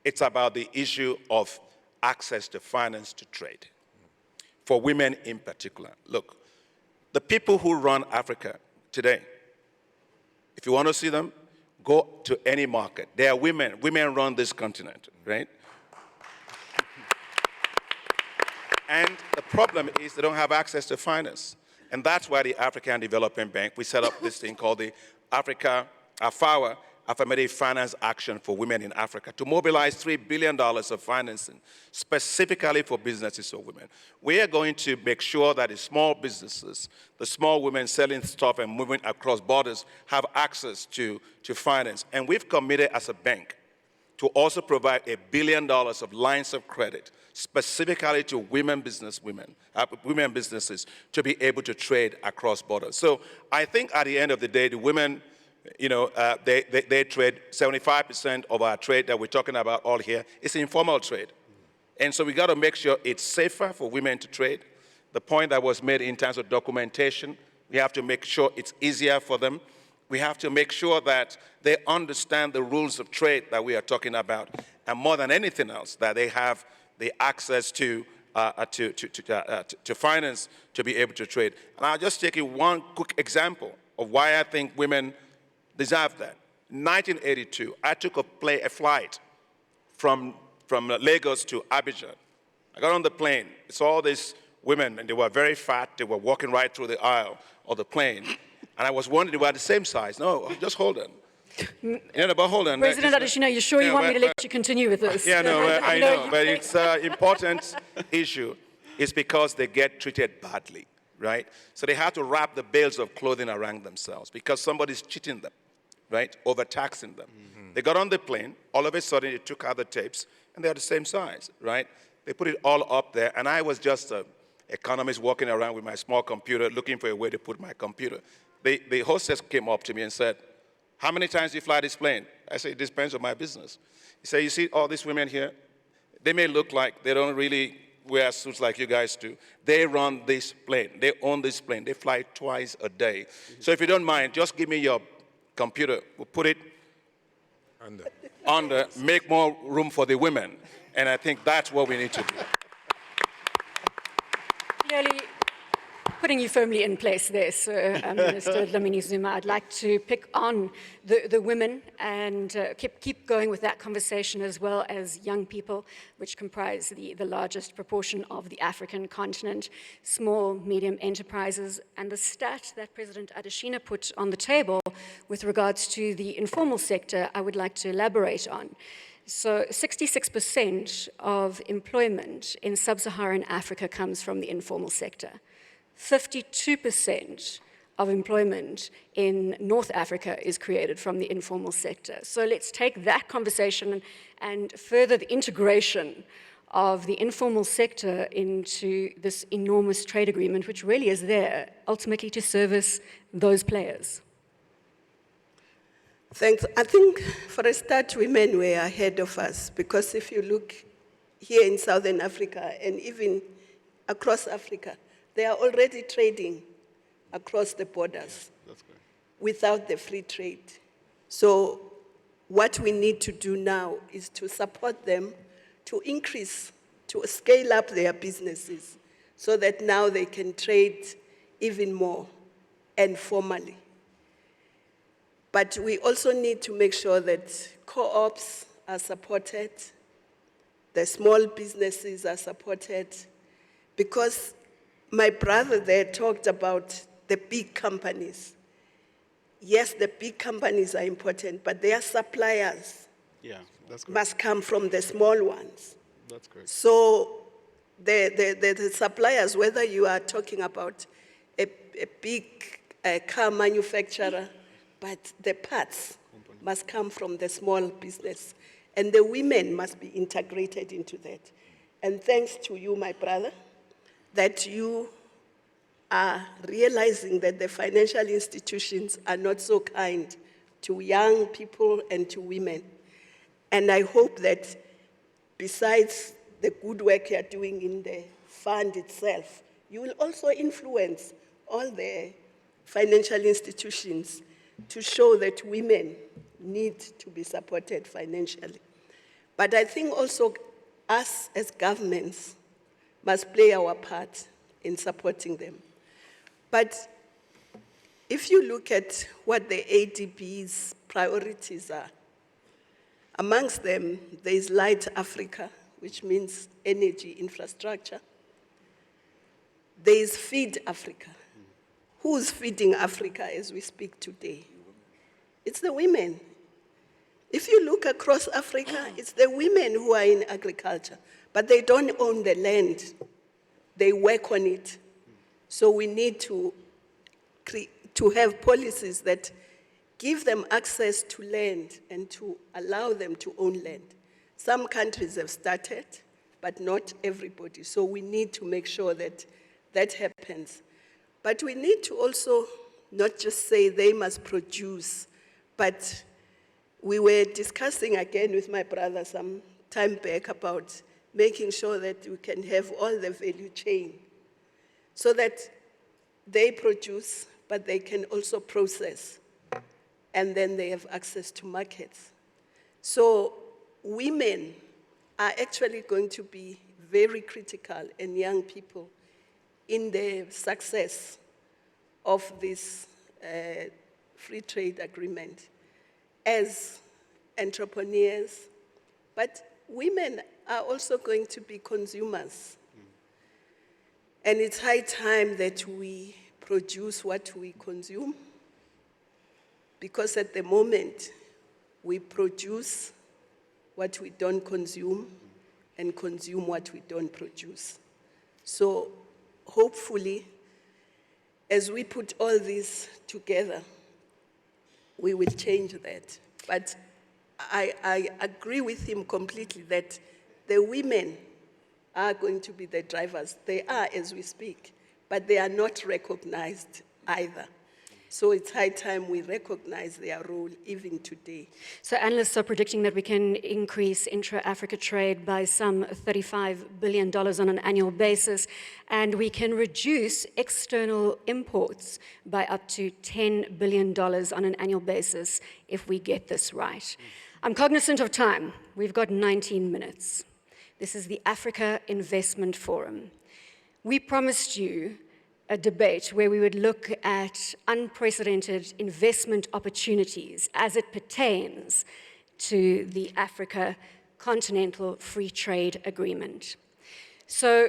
it's about the issue of access to finance to trade, for women in particular. Look, the people who run Africa today, if you want to see them, go to any market. They are women. Women run this continent, right? And the problem is they don't have access to finance. And that's why the African Development Bank, we set up this thing called the AFAWA, Affirmative Finance Action for Women in Africa, to mobilize $3 billion of financing specifically for businesses of women. We are going to make sure that the small businesses, the small women selling stuff and moving across borders, have access to finance. And we've committed as a bank to also provide $1 billion of lines of credit specifically to women businesses to be able to trade across borders. So I think at the end of the day, the women, they trade 75% of our trade that we're talking about all here is informal trade. And so we got to make sure it's safer for women to trade. The point that was made in terms of documentation, we have to make sure it's easier for them. We have to make sure that they understand the rules of trade that we are talking about, and more than anything else, that they have the access to finance to be able to trade. And I'll just take you one quick example of why I think women deserve that. In 1982, I took a flight from Lagos to Abidjan. I got on the plane. It's all these women, and they were very fat. They were walking right through the aisle of the plane. And I was wondering, they were the same size. No, just hold on. But hold on. President Adesina, you sure you want me to let you continue with this? Yeah, no, I know, but it's an important issue. It's because they get treated badly, right? So they have to wrap the bales of clothing around themselves because somebody's cheating them, right? Overtaxing them. Mm-hmm. They got on the plane. All of a sudden, they took out the tapes, and they're the same size, right? They put it all up there, and I was just an economist walking around with my small computer looking for a way to put my computer. The hostess came up to me and said, "How many times do you fly this plane?" I said, "It depends on my business." He said, "You see all these women here? They may look like they don't really wear suits like you guys do. They run this plane. They own this plane. They fly twice a day. So if you don't mind, just give me your computer. We'll put it under, make more room for the women." And I think that's what we need to do. Clearly, putting you firmly in place there, Sir Minister Dlamini Zuma, I'd like to pick on the women and keep going with that conversation, as well as young people, which comprise the largest proportion of the African continent, small, medium enterprises, and the stat that President Adesina put on the table with regards to the informal sector, I would like to elaborate on. So 66% of employment in sub-Saharan Africa comes from the informal sector. 52% of employment in North Africa is created from the informal sector. So let's take that conversation and further the integration of the informal sector into this enormous trade agreement, which really is there ultimately to service those players. Thanks. I think, for a start, women were ahead of us, because if you look here in Southern Africa and even across Africa, they are already trading across the borders without the free trade. So what we need to do now is to support them to increase, to scale up their businesses so that now they can trade even more and formally. But we also need to make sure that co-ops are supported, the small businesses are supported, because my brother there talked about the big companies. Yes, the big companies are important, but their suppliers must come from the small ones. That's correct. So the suppliers, whether you are talking about a big car manufacturer, but the parts must come from the small business, and the women must be integrated into that. And thanks to you, my brother, that you are realizing that the financial institutions are not so kind to young people and to women. And I hope that besides the good work you're doing in the fund itself, you will also influence all the financial institutions to show that women need to be supported financially. But I think also us as governments must play our part in supporting them. But if you look at what the ADB's priorities are, amongst them, there is Light Africa, which means energy infrastructure. There is Feed Africa. Who's feeding Africa as we speak today? It's the women. If you look across Africa, it's the women who are in agriculture, but they don't own the land. They work on it. So we need to have policies that give them access to land and to allow them to own land. Some countries have started, but not everybody. So we need to make sure that that happens. But we need to also not just say they must produce, but we were discussing again with my brother some time back about making sure that we can have all the value chain so that they produce, but they can also process, and then they have access to markets. So women are actually going to be very critical, and young people, in the success of this free trade agreement as entrepreneurs. But women are also going to be consumers. And it's high time that we produce what we consume, because at the moment, we produce what we don't consume and consume what we don't produce. So hopefully, as we put all this together, we will change that. But I agree with him completely that the women are going to be the drivers. They are as we speak, but they are not recognized either. So it's high time we recognize their role even today. So analysts are predicting that we can increase intra-Africa trade by some $35 billion on an annual basis, and we can reduce external imports by up to $10 billion on an annual basis if we get this right. I'm cognizant of time. We've got 19 minutes. This is the Africa Investment Forum. We promised you a debate where we would look at unprecedented investment opportunities as it pertains to the Africa Continental Free Trade Agreement. So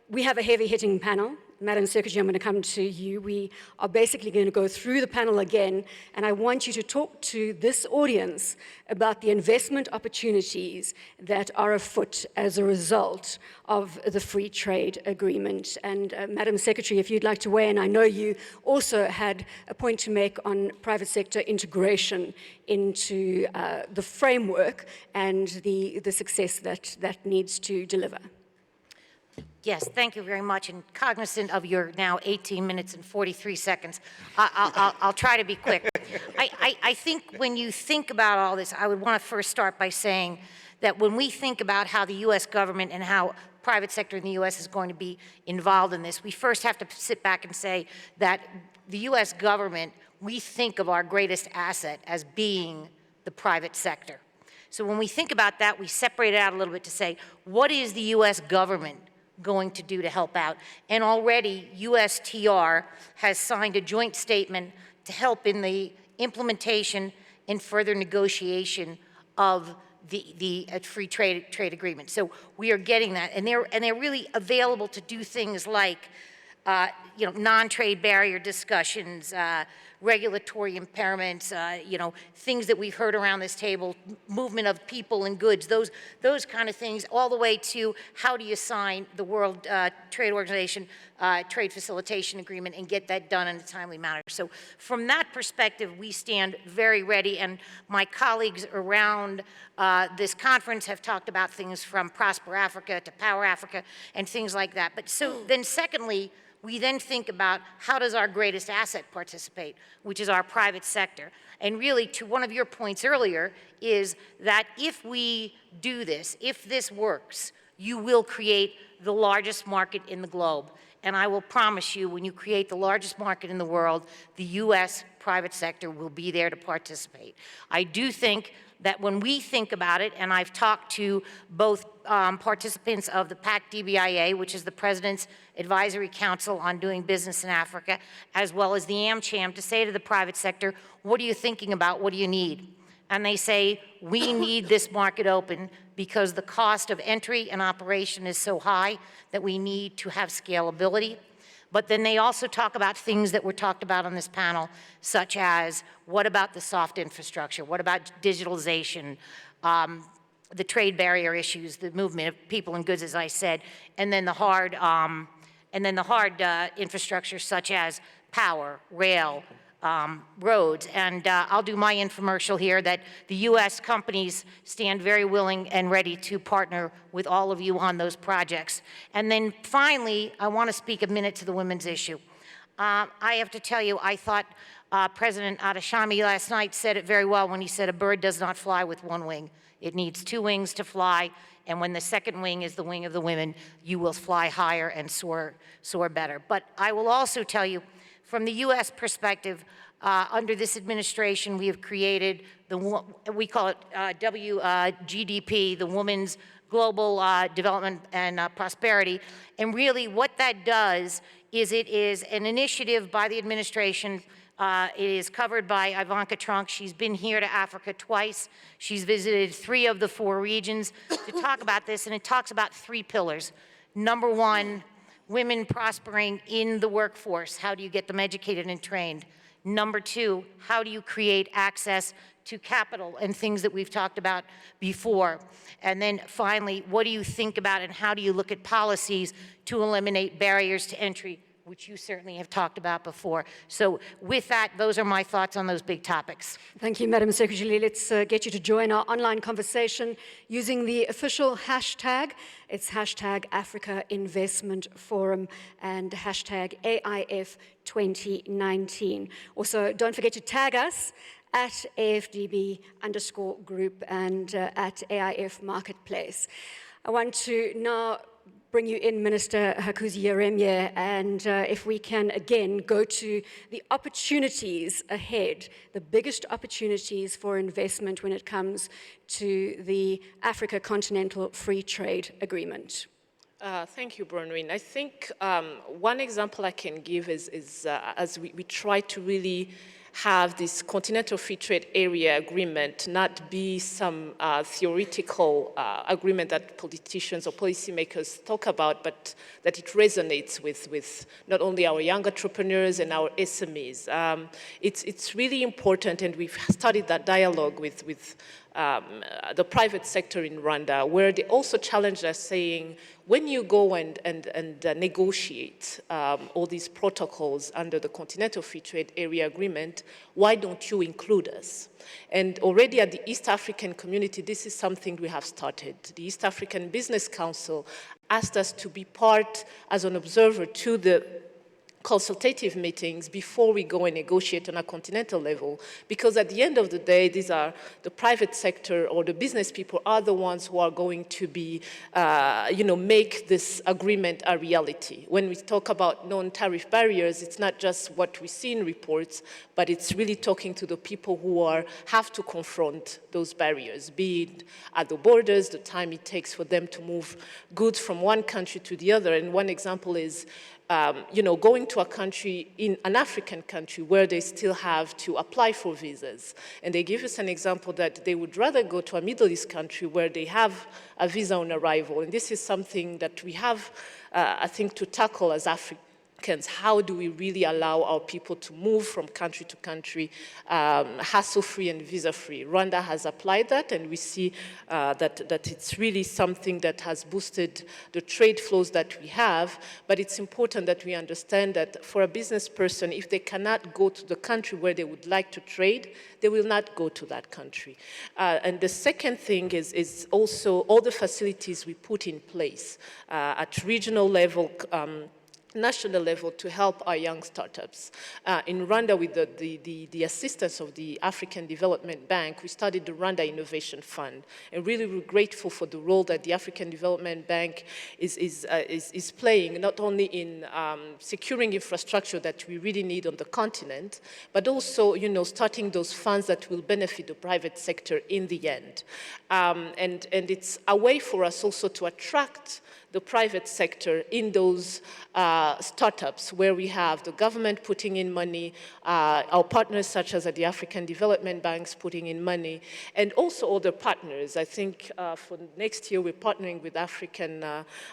we have a heavy-hitting panel. Madam Secretary, I'm going to come to you. We are basically going to go through the panel again, and I want you to talk to this audience about the investment opportunities that are afoot as a result of the free trade agreement. And Madam Secretary, if you'd like to weigh in, I know you also had a point to make on private sector integration into the framework and the success that needs to deliver. Yes, thank you very much. And cognizant of your now 18 minutes and 43 seconds, I'll try to be quick. I think when you think about all this, I would want to first start by saying that when we think about how the U.S. government and how private sector in the U.S. is going to be involved in this, we first have to sit back and say that the U.S. government, we think of our greatest asset as being the private sector. So when we think about that, we separate it out a little bit to say, what is the U.S. government going to do to help out? And already USTR has signed a joint statement to help in the implementation and further negotiation of the free trade agreement. So we are getting that, and they're really available to do things like non-trade barrier discussions, regulatory impairments, things that we've heard around this table, movement of people and goods, those kind of things, all the way to how do you sign the World Trade Organization Trade Facilitation Agreement and get that done in a timely manner. So from that perspective, we stand very ready, and my colleagues around this conference have talked about things from Prosper Africa to Power Africa and things like that. But so then secondly, we then think about how does our greatest asset participate, which is our private sector. And really, to one of your points earlier, is that if we do this, if this works, you will create the largest market in the globe. And I will promise you, when you create the largest market in the world, the U.S. private sector will be there to participate. I do think that when we think about it, and I've talked to both participants of the PAC-DBIA, which is the President's Advisory Council on Doing Business in Africa, as well as the AmCham, to say to the private sector, what are you thinking about, what do you need? And they say, we need this market open because the cost of entry and operation is so high that we need to have scalability. But then they also talk about things that were talked about on this panel, such as what about the soft infrastructure? What about digitalization? The trade barrier issues, the movement of people and goods, as I said, and then the hard, infrastructure such as power, rail, roads. And I'll do my infomercial here that the U.S. companies stand very willing and ready to partner with all of you on those projects. And then finally, I want to speak a minute to the women's issue. I have to tell you, I thought President Adeshami last night said it very well when he said a bird does not fly with one wing. It needs two wings to fly, and when the second wing is the wing of the women, you will fly higher and soar better. But I will also tell you, from the U.S. perspective, under this administration, we have created we call it WGDP, the Women's Global Development and Prosperity. And really what that does is it is an initiative by the administration. It is covered by Ivanka Trump. She's been here to Africa twice. She's visited 3 of the 4 regions to talk about this, and it talks about 3 pillars. Number 1, women prospering in the workforce. How do you get them educated and trained? Number 2, how do you create access to capital and things that we've talked about before? And then finally, what do you think about and how do you look at policies to eliminate barriers to entry, which you certainly have talked about before. So with that, those are my thoughts on those big topics. Thank you, Madam Secretary. Let's get you to join our online conversation using the official hashtag. It's hashtag Africa Investment Forum and hashtag AIF 2019. Also, don't forget to tag us at AFDB_group and at AIF Marketplace. I want to now bring you in, Minister Hakuzi Yaremye, and if we can again go to the opportunities ahead, the biggest opportunities for investment when it comes to the Africa Continental Free Trade Agreement. Thank you, Bronwyn. I think one example I can give is as we try to really have this Continental Free Trade Area agreement not be some theoretical agreement that politicians or policymakers talk about, but that it resonates with not only our young entrepreneurs and our SMEs. It's really important, and we've started that dialogue with the private sector in Rwanda, where they also challenged us saying, when you go and negotiate all these protocols under the Continental Free Trade Area Agreement, why don't you include us? And already at the East African community, this is something we have started. The East African Business Council asked us to be part as an observer to the consultative meetings before we go and negotiate on a continental level, because at the end of the day, these are the private sector or the business people are the ones who are going to be, make this agreement a reality. When we talk about non-tariff barriers, it's not just what we see in reports, but it's really talking to the people who have to confront those barriers, be it at the borders, the time it takes for them to move goods from one country to the other. And one example is going to a country, in an African country, where they still have to apply for visas. And they give us an example that they would rather go to a Middle East country where they have a visa on arrival. And this is something that we have, I think, to tackle as Africans. How do we really allow our people to move from country to country, hassle-free and visa-free? Rwanda has applied that, and we see that it's really something that has boosted the trade flows that we have. But it's important that we understand that for a business person, if they cannot go to the country where they would like to trade, they will not go to that country. And the second thing is also all the facilities we put in place at regional level, national level to help our young startups. In Rwanda, with the assistance of the African Development Bank, we started the Rwanda Innovation Fund, and really we're grateful for the role that the African Development Bank is playing, not only in securing infrastructure that we really need on the continent, but also, starting those funds that will benefit the private sector in the end. And it's a way for us also to attract the private sector in those startups where we have the government putting in money, our partners such as the African Development Banks putting in money, and also other partners. I think for next year we're partnering with the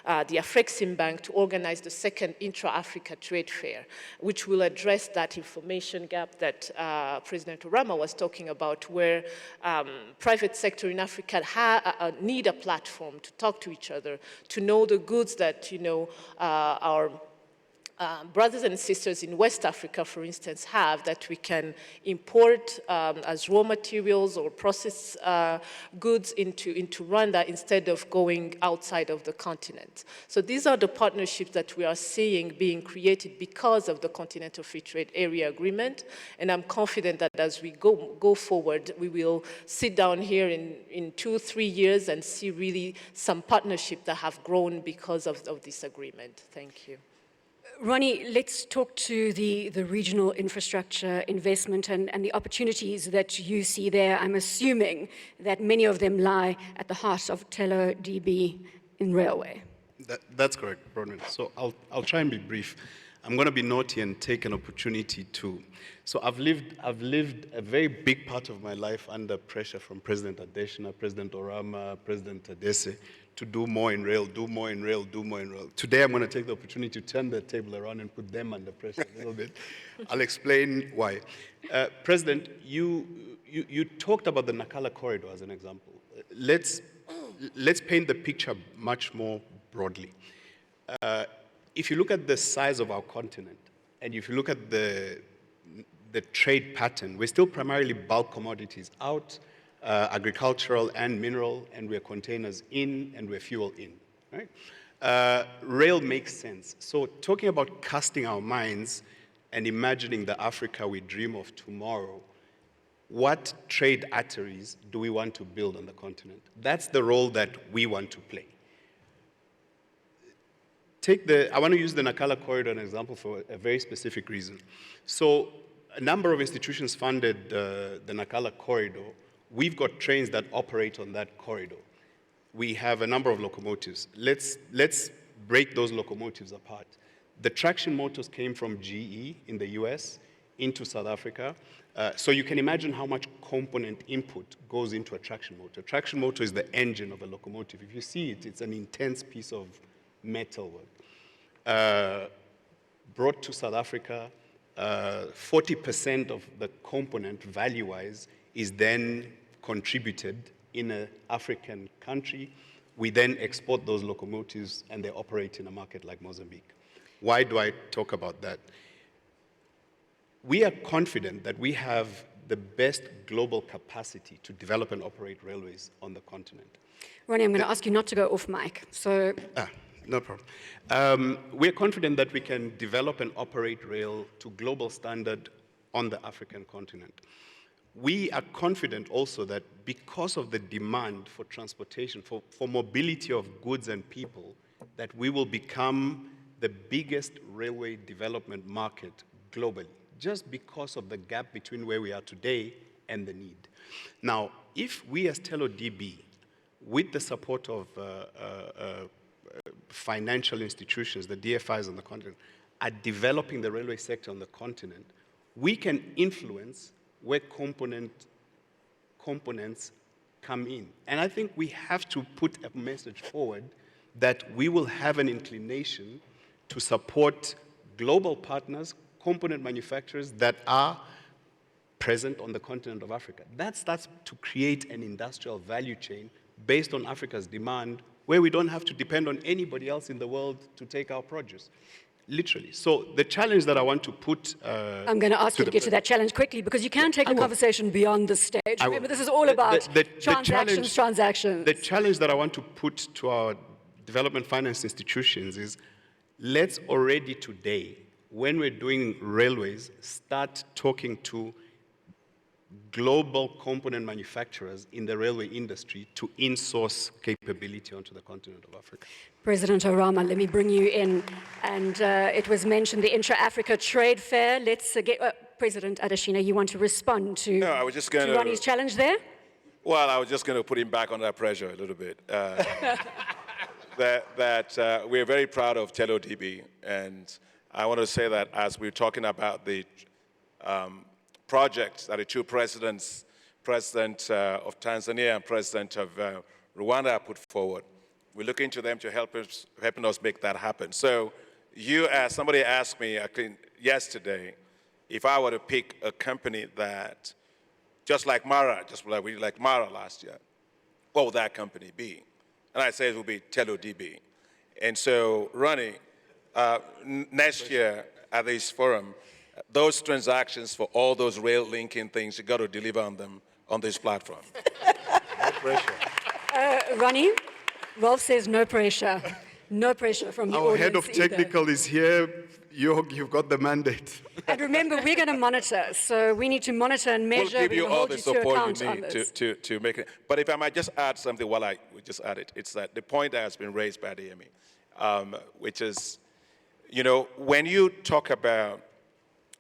Afrexim Bank to organize the second Intra-Africa Trade Fair, which will address that information gap that President Orama was talking about, where private sector in Africa need a platform to talk to each other, to know the goods that, our brothers and sisters in West Africa, for instance, have that we can import as raw materials or process goods into Rwanda instead of going outside of the continent. So these are the partnerships that we are seeing being created because of the Continental Free Trade Area Agreement, and I'm confident that as we go forward, we will sit down here in 2-3 years and see really some partnerships that have grown because of this agreement. Thank you. Ronnie, let's talk to the regional infrastructure investment and the opportunities that you see there. I'm assuming that many of them lie at the heart of TeleDB in railway. That's correct, Bronwyn. So I'll try and be brief. I'm going to be naughty and take an opportunity to. So I've lived a very big part of my life under pressure from President Adesina, President Orama, President Adese, to do more in rail, do more in rail, do more in rail. Today, I'm going to take the opportunity to turn the table around and put them under pressure a little bit. I'll explain why. President, you talked about the Nakala corridor as an example. Let's paint the picture much more broadly. If you look at the size of our continent, and if you look at the trade pattern, we're still primarily bulk commodities out, agricultural and mineral, and we're containers in, and we're fuel in, right? Rail makes sense. So talking about casting our minds and imagining the Africa we dream of tomorrow, what trade arteries do we want to build on the continent? That's the role that we want to play. I want to use the Nakala corridor as an example for a very specific reason. So a number of institutions funded the Nakala corridor. We've got trains that operate on that corridor. We have a number of locomotives. Let's break those locomotives apart. The traction motors came from GE in the US into South Africa. So you can imagine how much component input goes into a traction motor. A traction motor is the engine of a locomotive. If you see it, it's an intense piece of metal work. Brought to South Africa, 40% of the component value-wise is then contributed in an African country. We then export those locomotives and they operate in a market like Mozambique. Why do I talk about that? We are confident that we have the best global capacity to develop and operate railways on the continent. Ronnie, I'm going to ask you not to go off mic. So. No problem. We're confident that we can develop and operate rail to global standard on the African continent. We are confident also that because of the demand for transportation, for mobility of goods and people, that we will become the biggest railway development market globally, just because of the gap between where we are today and the need. Now, if we as TeleDB, with the support of financial institutions, the DFIs on the continent, are developing the railway sector on the continent, we can influence where components come in. And I think we have to put a message forward that we will have an inclination to support global partners, component manufacturers that are present on the continent of Africa. That's to create an industrial value chain based on Africa's demand, where we don't have to depend on anybody else in the world to take our produce. Literally. So the challenge that I want to put... I'm going to ask you to get to that challenge quickly, because you can take the conversation beyond the stage. Remember, this is all about transactions. The challenge that I want to put to our development finance institutions is, let's already today, when we're doing railways, start talking to global component manufacturers in the railway industry to in-source capability onto the continent of Africa. President Orama, let me bring you in. And it was mentioned the Intra-Africa Trade Fair. Let's get President Adesina, you want to respond to, No, I was just going to Ronnie's challenge there? Well, I was just going to put him back under pressure a little bit. We're very proud of TeleDB, and I want to say that as we're talking about the projects that the two presidents, President of Tanzania and President of Rwanda put forward, we're looking to them to helping us make that happen. So somebody asked me yesterday if I were to pick a company that, just like Mara, just like we did like Mara last year, what would that company be? And I said it would be TeleDB. And so, Ronnie, next year at this forum, those transactions for all those rail linking things, you got to deliver on them on this platform. No pressure. Ronnie, Rolf says no pressure. No pressure from the Our audience head of either. technical is here. You've got the mandate. And remember, we're going to monitor, so we need to monitor and measure. We'll give you all the support you on need this. to make it. But if I might just add something while we just add it, it's that the point that has been raised by the Adeyemi, which is, when you talk about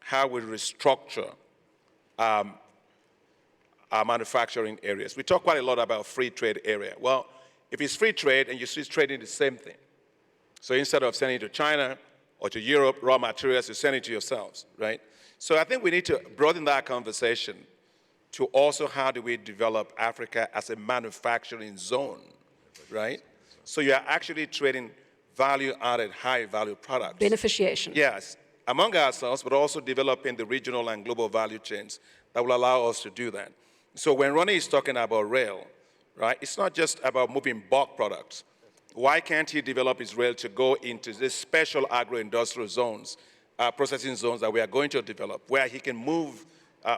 how we restructure our manufacturing areas, we talk quite a lot about free trade area. Well, if it's free trade and you're still trading the same thing, so instead of sending it to China or to Europe, raw materials, you send it to yourselves, right? So I think we need to broaden that conversation to also how do we develop Africa as a manufacturing zone, right? So you're actually trading value-added, high-value products. Beneficiation. Yes, among ourselves, but also developing the regional and global value chains that will allow us to do that. So when Ronnie is talking about rail, right, it's not just about moving bulk products. Why can't he develop his rail to go into these special agro-industrial zones, processing zones that we are going to develop, where he can move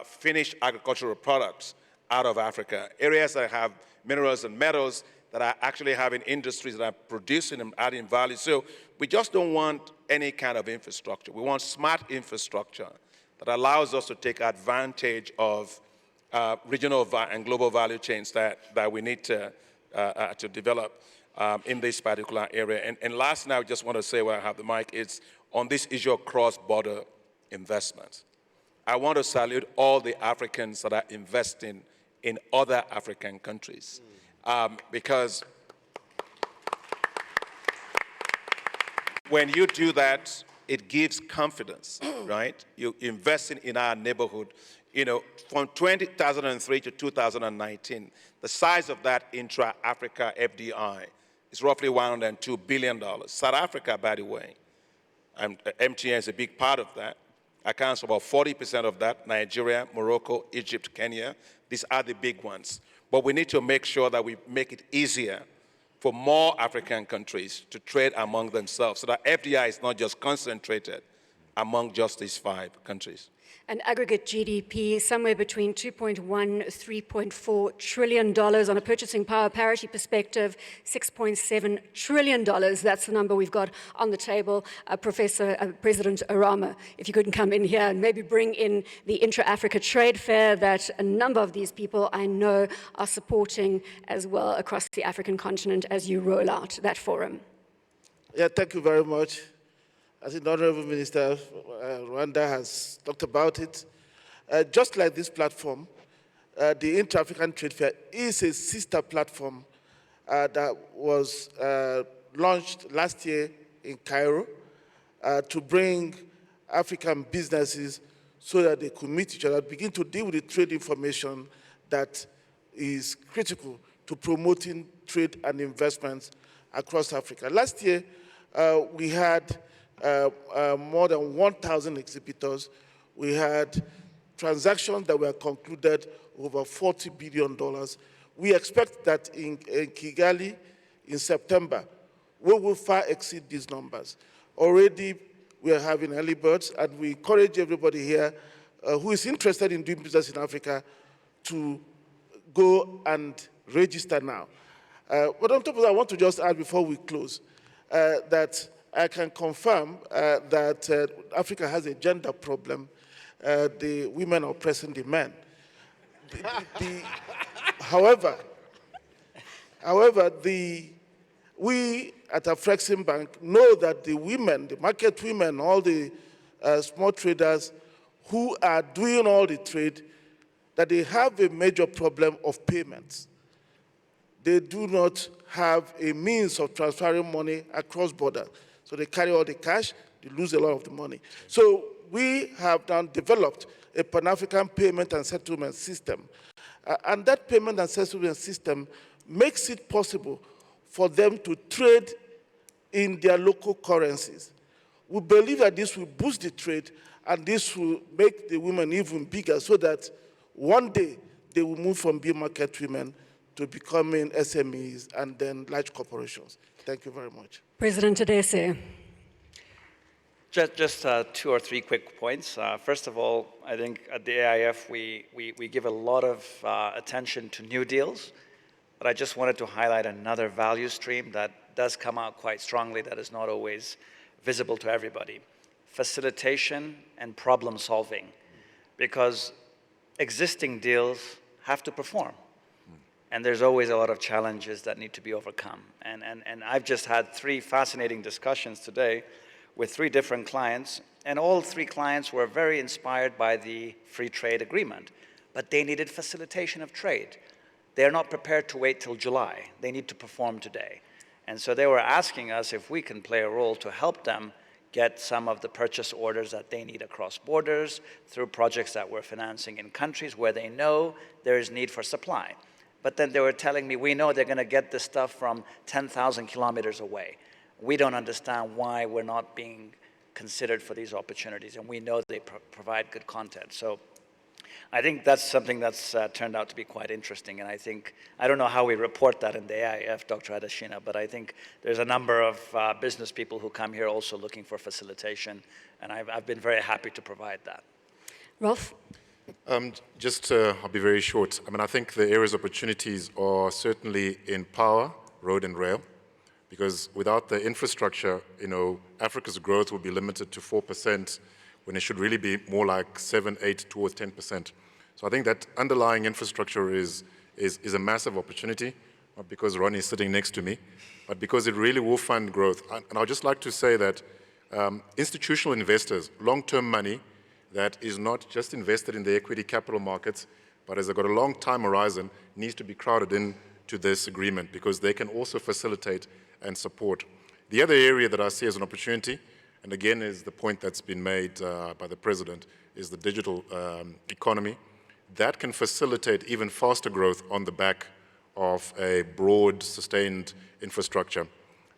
finished agricultural products out of Africa, areas that have minerals and metals that are actually having industries that are producing and adding value. So we just don't want any kind of infrastructure. We want smart infrastructure that allows us to take advantage of regional and global value chains that we need to develop in this particular area. And last night, I just want to say while I have the mic, it's on this issue of cross-border investment. I want to salute all the Africans that are investing in other African countries because when you do that, it gives confidence, right? You're investing in our neighborhood. From 2003 to 2019, the size of that intra-Africa FDI is roughly $102 billion. South Africa, by the way, MTN is a big part of that, accounts for about 40% of that. Nigeria, Morocco, Egypt, Kenya, these are the big ones. But we need to make sure that we make it easier for more African countries to trade among themselves so that FDI is not just concentrated among just these 5 countries. An aggregate GDP somewhere between $2.1, $3.4 trillion on a purchasing power parity perspective, $6.7 trillion. That's the number we've got on the table. President Orama, if you couldn't come in here and maybe bring in the Intra-Africa Trade Fair that a number of these people I know are supporting as well across the African continent as you roll out that forum. Yeah, thank you very much. I think the Honorable Minister Rwanda has talked about it. Just like this platform, the Inter-African Trade Fair is a sister platform that was launched last year in Cairo to bring African businesses so that they could meet each other, begin to deal with the trade information that is critical to promoting trade and investments across Africa. Last year, we had more than 1,000 exhibitors. We had transactions that were concluded over $40 billion. We expect that in Kigali in September, we will far exceed these numbers. Already, we are having early birds, and we encourage everybody here who is interested in doing business in Africa to go and register now. But on top of that, I want to just add before we close that I can confirm that Africa has a gender problem. The women are oppressing the men. However, we at Afrexim Bank know that the women, the market women, all the small traders who are doing all the trade, that they have a major problem of payments. They do not have a means of transferring money across borders. So they carry all the cash, they lose a lot of the money. So we have now developed a Pan-African payment and settlement system. And that payment and settlement system makes it possible for them to trade in their local currencies. We believe that this will boost the trade and this will make the women even bigger so that one day they will move from being market women to becoming SMEs and then large corporations. Thank you very much. President Adese. Just 2 or 3 quick points. First of all, I think at the AIF, we give a lot of attention to new deals, but I just wanted to highlight another value stream that does come out quite strongly that is not always visible to everybody. Facilitation and problem solving, because existing deals have to perform. And there's always a lot of challenges that need to be overcome. And I've just had 3 fascinating discussions today with 3 different clients, and all 3 clients were very inspired by the free trade agreement, but they needed facilitation of trade. They're not prepared to wait till July. They need to perform today. And so they were asking us if we can play a role to help them get some of the purchase orders that they need across borders through projects that we're financing in countries where they know there is need for supply. But then they were telling me, we know they're going to get this stuff from 10,000 kilometers away. We don't understand why we're not being considered for these opportunities, and we know they provide good content. So I think that's something that's turned out to be quite interesting, and I don't know how we report that in the AIF, Dr. Adesina, but I think there's a number of business people who come here also looking for facilitation, and I've been very happy to provide that. Rolf? I'll be very short. I think the areas of opportunities are certainly in power, road and rail, because without the infrastructure, Africa's growth will be limited to 4% when it should really be more like 7, 8, towards 10%. So I think that underlying infrastructure is a massive opportunity, not because Ronnie is sitting next to me, but because it really will fund growth. And I'd just like to say that institutional investors, long-term money, that is not just invested in the equity capital markets, but has got a long time horizon, needs to be crowded into this agreement because they can also facilitate and support. The other area that I see as an opportunity, and again is the point that's been made by the President, is the digital economy. That can facilitate even faster growth on the back of a broad, sustained infrastructure.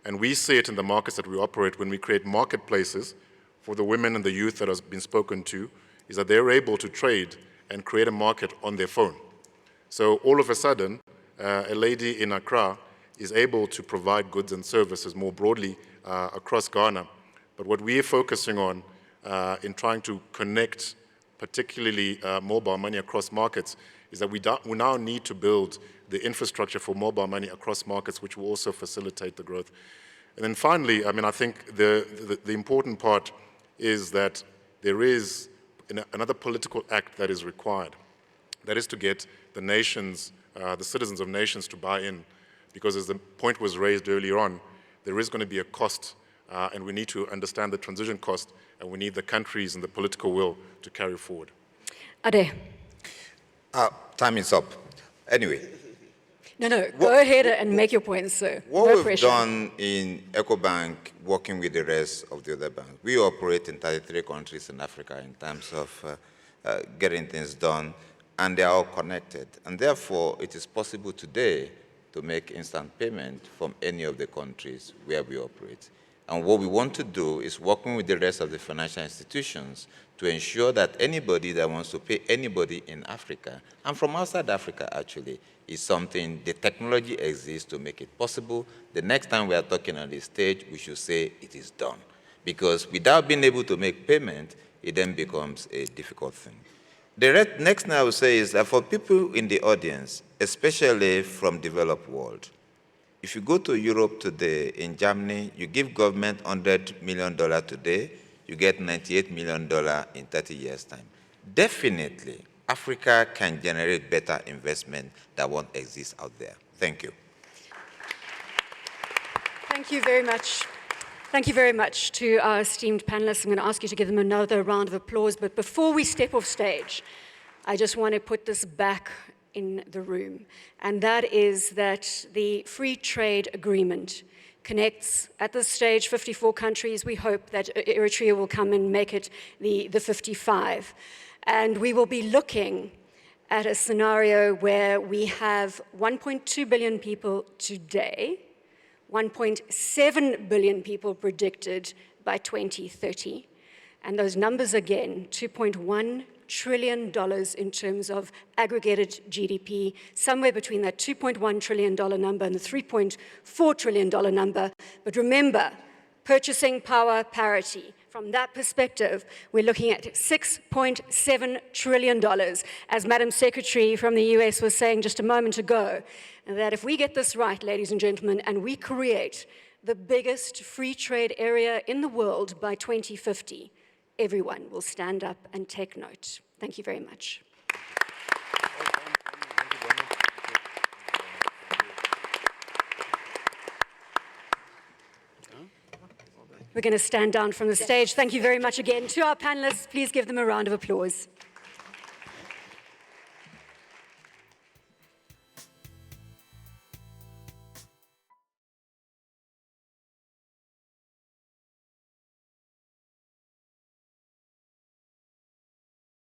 And we see it in the markets that we operate when we create marketplaces for the women and the youth that has been spoken to, is that they're able to trade and create a market on their phone. So all of a sudden, a lady in Accra is able to provide goods and services more broadly across Ghana. But what we are focusing on in trying to connect particularly mobile money across markets is that we now need to build the infrastructure for mobile money across markets, which will also facilitate the growth. And then finally, I think the important part is that there is another political act that is required. That is to get the nations, the citizens of nations to buy in. Because as the point was raised earlier on, there is going to be a cost, and we need to understand the transition cost, and we need the countries and the political will to carry forward. Ade. Time is up. Anyway. No, go ahead and make your points, sir. What we've done in EcoBank, working with the rest of the other banks, we operate in 33 countries in Africa in terms of getting things done, and they are all connected. And therefore, it is possible today to make instant payment from any of the countries where we operate. And what we want to do is working with the rest of the financial institutions to ensure that anybody that wants to pay anybody in Africa, and from outside Africa actually, is something, the technology exists to make it possible. The next time we are talking on this stage, we should say it is done. Because without being able to make payment, it then becomes a difficult thing. The next thing I would say is that for people in the audience, especially from developed world, If you go to Europe today, in Germany, you give government $100 million today, you get $98 million in 30 years' time. Definitely, Africa can generate better investment that won't exist out there. Thank you. Thank you very much. Thank you very much to our esteemed panelists. I'm going to ask you to give them another round of applause. But before we step off stage, I just want to put this back in the room. And that is that the free trade agreement connects, at this stage, 54 countries. We hope that Eritrea will come and make it the 55. And we will be looking at a scenario where we have 1.2 billion people today, 1.7 billion people predicted by 2030. And those numbers again, $2.1 trillion in terms of aggregated GDP, somewhere between that $2.1 trillion number and the $3.4 trillion number. But remember, purchasing power parity. From that perspective, we're looking at $6.7 trillion, as Madam Secretary from the US was saying just a moment ago, that if we get this right, ladies and gentlemen, and we create the biggest free trade area in the world by 2050, everyone will stand up and take note. Thank you very much. We're going to stand down from the stage. Thank you very much again to our panelists. Please give them a round of applause.